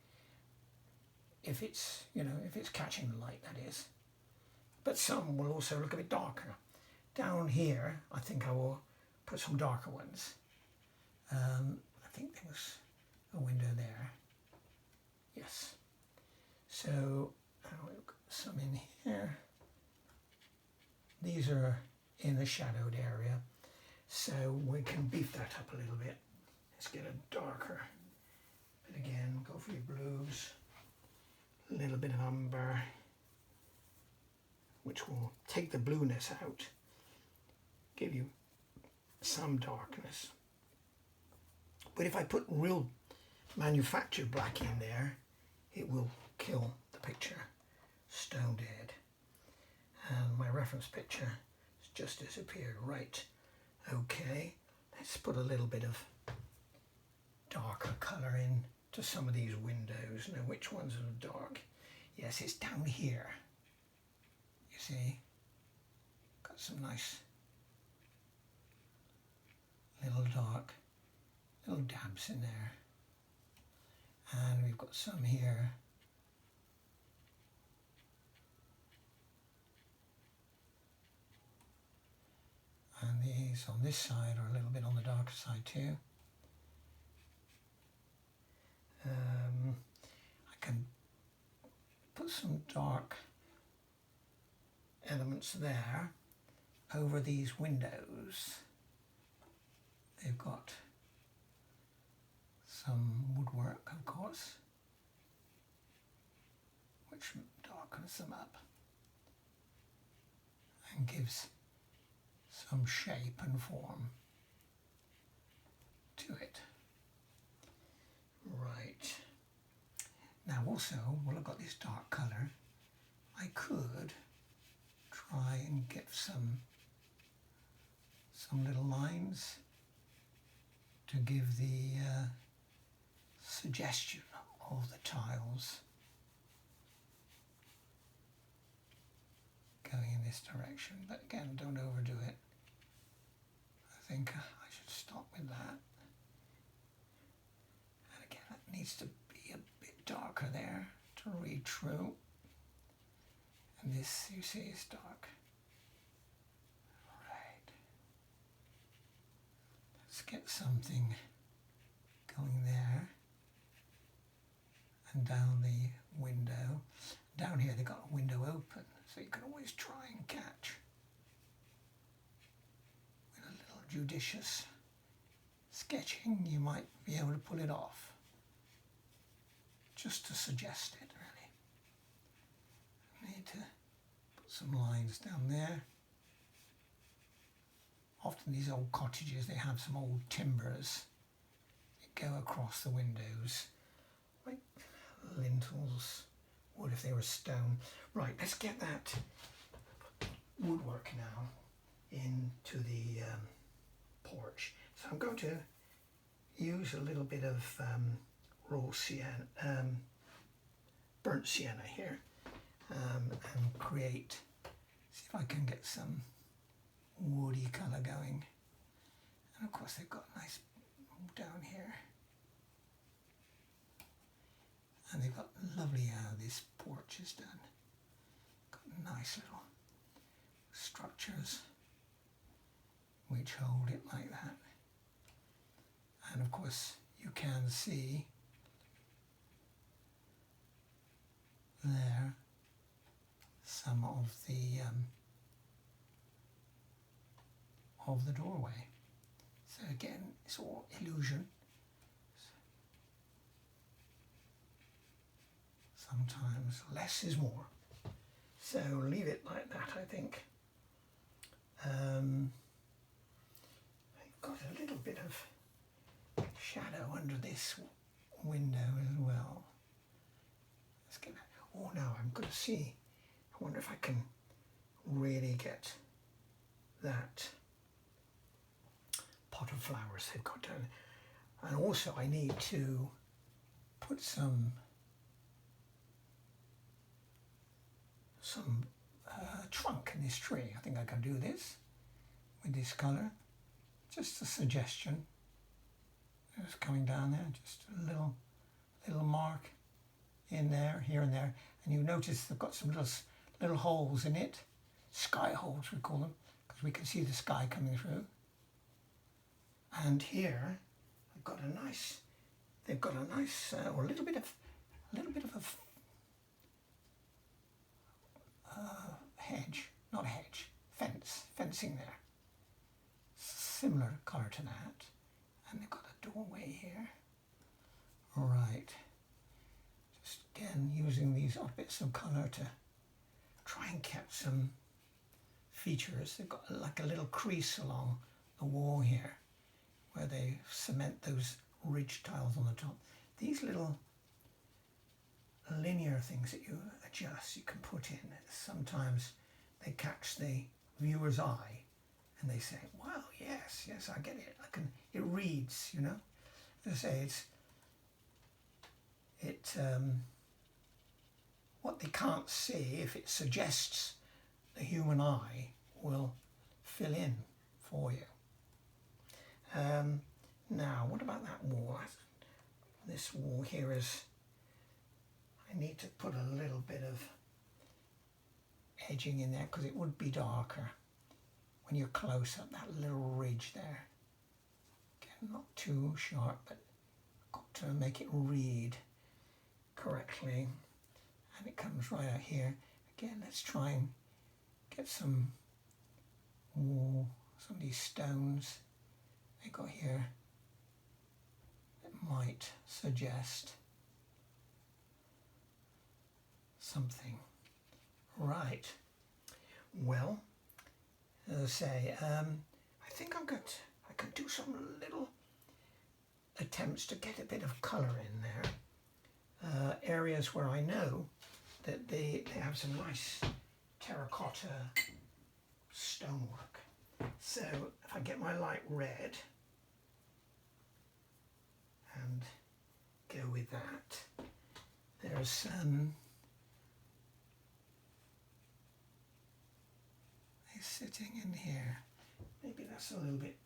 if it's, if it's catching the light, that is. But some will also look a bit darker. Down here, I think I will put some darker ones. I think there was a window there. Yes. So we've got some in here. These are in the shadowed area, so we can beef that up a little bit. Let's get a darker. But again, go for your blues. A little bit of umber, which will take the blueness out, give you some darkness. But if I put real manufactured black in there, it will kill the picture stone dead. And my reference picture has just disappeared. Right, okay, let's put a little bit of darker colour in to some of these windows. Now, which ones are dark? Yes, it's down here. You see, got some nice little dark, little dabs in there. And we've got some here. these on this side are a little bit on the darker side too. I can put some dark elements there over these windows. They've got some woodwork, of course, which darkens them up and gives some shape and form to it. Right. Now also, while I've got this dark colour, I could try and get some little lines to give the suggestion of the tiles going in this direction. But again, don't overdo it. I think I should stop with that. And again, it needs to be a bit darker there to read through. And this, you see, is dark. Right. Let's get something going there. And down the window. Down here they've got a window open, so you can always try and catch with a little judicious sketching. You might be able to pull it off, just to suggest it, really. I need to put some lines down there. Often these old cottages, they have some old timbers that go across the windows, like lintels would if they were stone. Right, let's get that woodwork now into the porch. So I'm going to use a little bit of raw sienna, burnt sienna here, and create, see if I can get some woody colour going. And of course they've got nice down here. And they've got lovely how this porch is done. Got nice little structures which hold it like that. And of course you can see there some of the doorway. So again, it's all illusion. Sometimes less is more. So leave it like that, I think. I've got a little bit of shadow under this window as well. Let's get that. Oh, now I'm going to see. I wonder if I can really get that pot of flowers they've got down. And also I need to put some trunk in this tree. I think I can do this with this colour. Just a suggestion. It's coming down there, just a little mark in there, here and there. And you notice they've got some little holes in it, sky holes we call them, because we can see the sky coming through. And here they've got a nice, or a little bit of hedge, not a hedge, fencing there. Similar colour to that. And they've got a doorway here. All right. Just again using these odd bits of colour to try and catch some features. They've got like a little crease along the wall here where they cement those ridge tiles on the top. These little linear things that you adjust, you can put in. Sometimes they catch the viewer's eye and they say, wow, yes, I get it. It reads, you know. As I say, what they can't see, if it suggests the human eye, will fill in for you. Now, what about that wall? This wall here is, I need to put a little bit of edging in there because it would be darker when you're close up, that little ridge there. Again, not too sharp, but got to make it read correctly. And it comes right out here. Again, let's try and get some of these stones they got here that might suggest something. Right. Well, as I say, I think I could do some little attempts to get a bit of colour in there. Areas where I know that they have some nice terracotta stonework. So if I get my light red and go with that, there's sitting in here. Maybe that's a little bit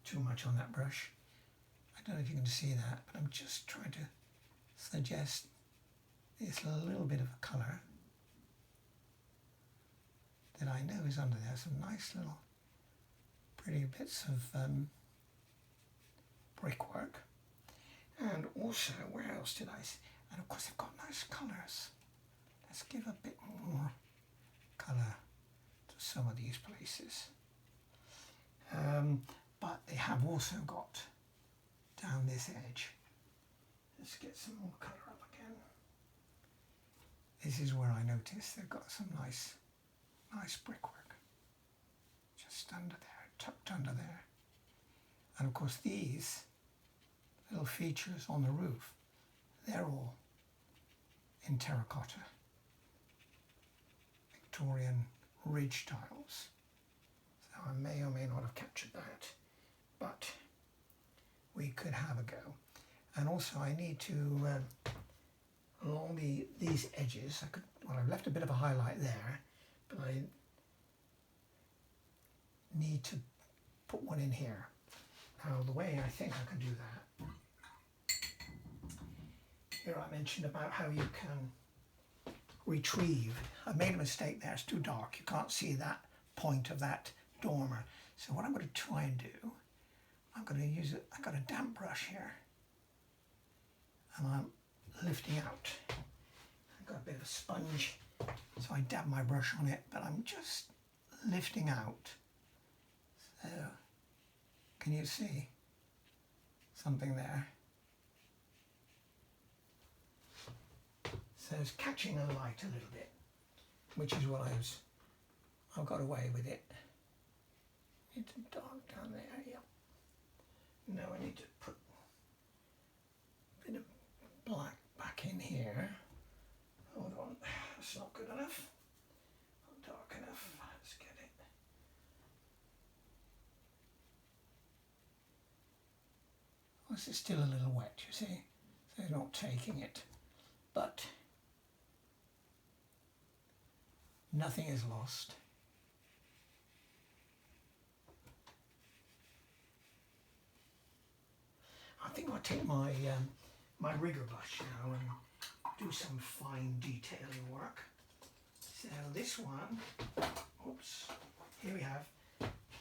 too much on that brush. I don't know if you can see that, but I'm just trying to suggest this little bit of a colour that I know is under there. Some nice little pretty bits of brickwork. And also, where else did I see? And of course they've got nice colours. Let's give a bit more colour to some of these places. But they have also got down this edge. Let's get some more colour up again. This is where I noticed they've got some nice brickwork just under there, tucked under there. And of course these little features on the roof, they're all in terracotta, Victorian ridge tiles. So I may or may not have captured that, but we could have a go. And also I need to, along these edges, I've left a bit of a highlight there, but I need to put one in here. Now the way I think I can do that, here I mentioned about how you can retrieve. I made a mistake there, it's too dark. You can't see that point of that dormer. So what I'm going to try and do, I'm going to use it, I've got a damp brush here. And I'm lifting out. I've got a bit of a sponge, so I dab my brush on it, but I'm just lifting out. So, can you see something there? So it's catching a light a little bit, which is what I've got away with it. Need to dark down there, yeah. Now I need to put a bit of black back in here. Hold on, that's not good enough. Not dark enough. Let's get it. Oh, this is still a little wet, you see. So it's not taking it. But nothing is lost. I think I'll take my rigger brush now and do some fine detailing work. So this one, oops, here we have,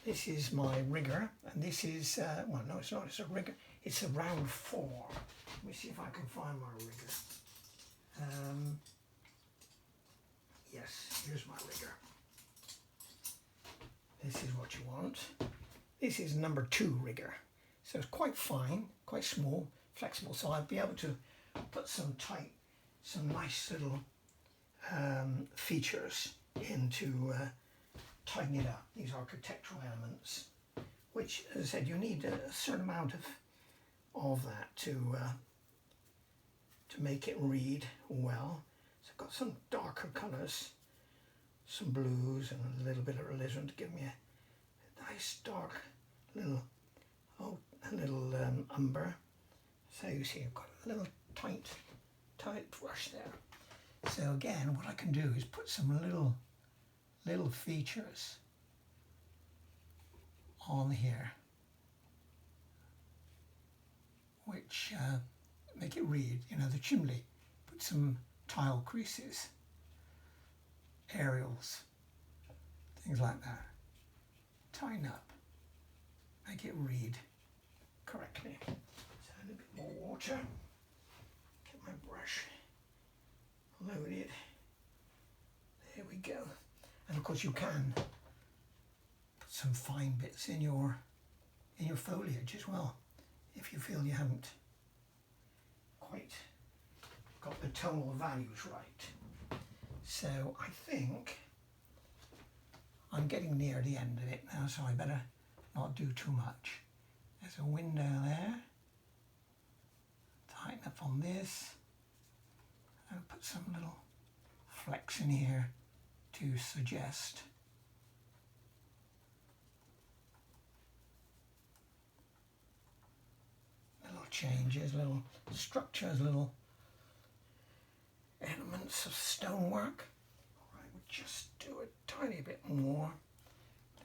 this is my rigger, and this is, well no it's not, it's a rigger, it's a round 4. Let me see if I can find my rigger. Yes, here's my rigger. This is what you want. This is number 2 rigger. So it's quite fine, quite small, flexible, so I'll be able to put some nice little features in to tighten it up, these architectural elements, which, as I said, you need a certain amount of that to make it read well. So I've got some darker colours, some blues and a little bit of alizarin to give me a nice dark little umber. So you see I've got a little tight brush there. So again, what I can do is put some little features on here which make it read, you know, the chimney. Put some tile creases, aerials, things like that. tighten up, make it read correctly. So add a bit more water, get my brush loaded. There we go. And of course you can put some fine bits in your foliage as well, if you feel you haven't quite got the tonal values right. So I think I'm getting near the end of it now, so I better not do too much. There's a window there. Tighten up on this. I'll put some little flecks in here to suggest little changes, little structures, little elements of stonework. All right, we'll just do a tiny bit more.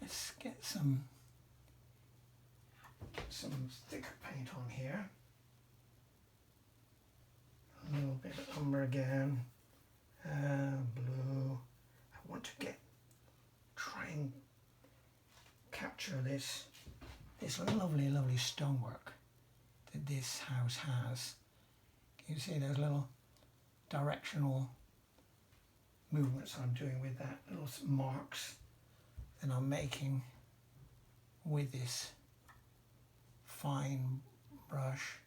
Let's get some thicker paint on here. A little bit of umber again, blue. I want to try and capture this lovely stonework that this house has. Can you see those little directional movements I'm doing with that, little marks that I'm making with this fine brush,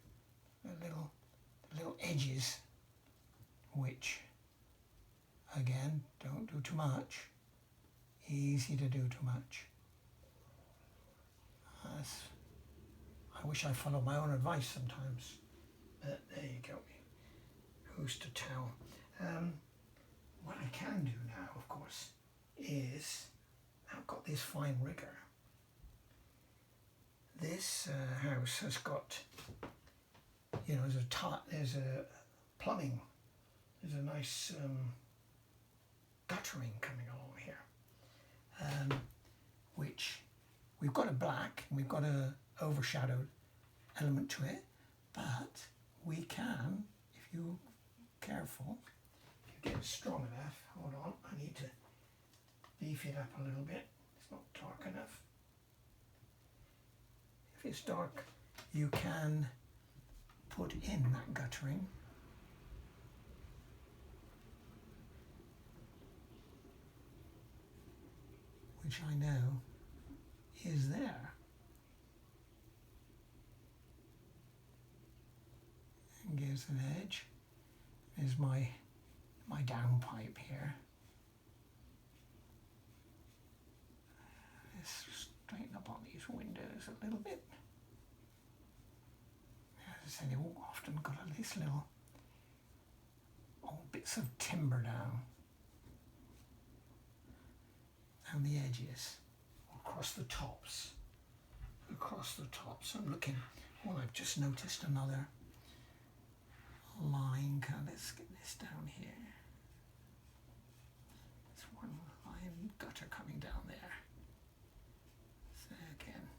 the little edges, which again, don't do too much. Easy to do too much. I wish I followed my own advice sometimes, but there you go. Who's to tell? What I can do now, of course, is I've got this fine rigger. This house has got, you know, there's a plumbing, there's a nice guttering coming along here, which we've got a black and we've got a overshadowed element to it, but we can, if you're careful, if you get it strong enough, hold on, I need to beef it up a little bit, it's not dark enough. If it's dark, you can put in that guttering. Which I know is there. And gives an edge. There's my downpipe here. Let's straighten up on these windows a little bit. As I said, they've all often got this little old bits of timber down the edges, across the tops. I'm looking, well, I've just noticed another line. Let's get this down here. There's one line gutter coming down there. So again.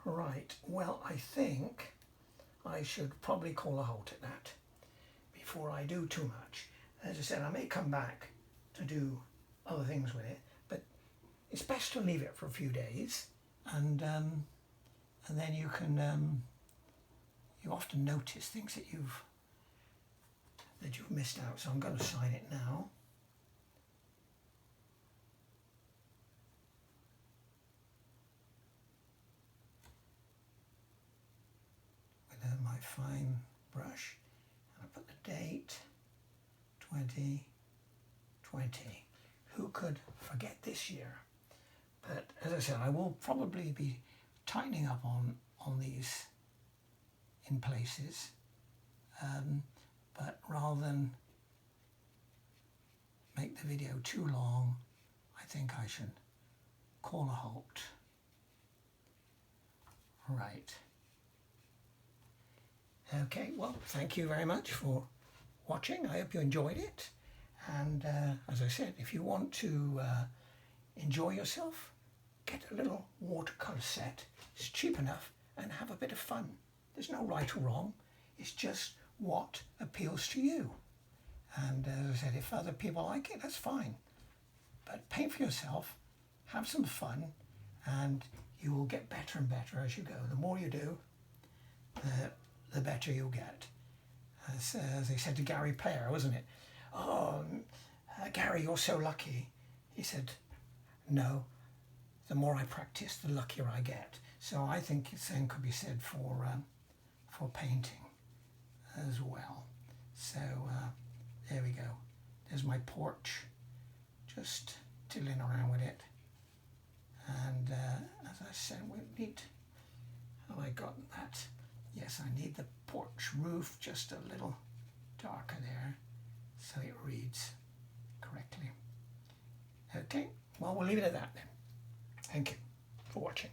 Right, well, I think I should probably call a halt at that before I do too much. As I said, I may come back to do other things with it, but it's best to leave it for a few days, and then you can you often notice things that you've missed out. So I'm going to sign it now. With my fine brush, and I put the date 2020. Who could forget this year? But as I said, I will probably be tightening up on these in places, but rather than make the video too long, I think I should call a halt. Right. Okay, well, thank you very much for watching. I hope you enjoyed it. And as I said, if you want to enjoy yourself, get a little watercolour set. It's cheap enough, and have a bit of fun. There's no right or wrong. It's just what appeals to you. And as I said, if other people like it, that's fine. But paint for yourself have some fun, and you will get better and better as you go. The more you do, the better you'll get. As they said to Gary Player, wasn't it? Oh, Gary, you're so lucky. He said, no, the more I practice, the luckier I get. So I think the same could be said for painting as well. So there we go. There's my porch, just tiddling around with it. And as I said, we need, have I got that? Yes, I need the porch roof just a little darker there so it reads correctly. Okay, well, we'll leave it at that then. Thank you for watching.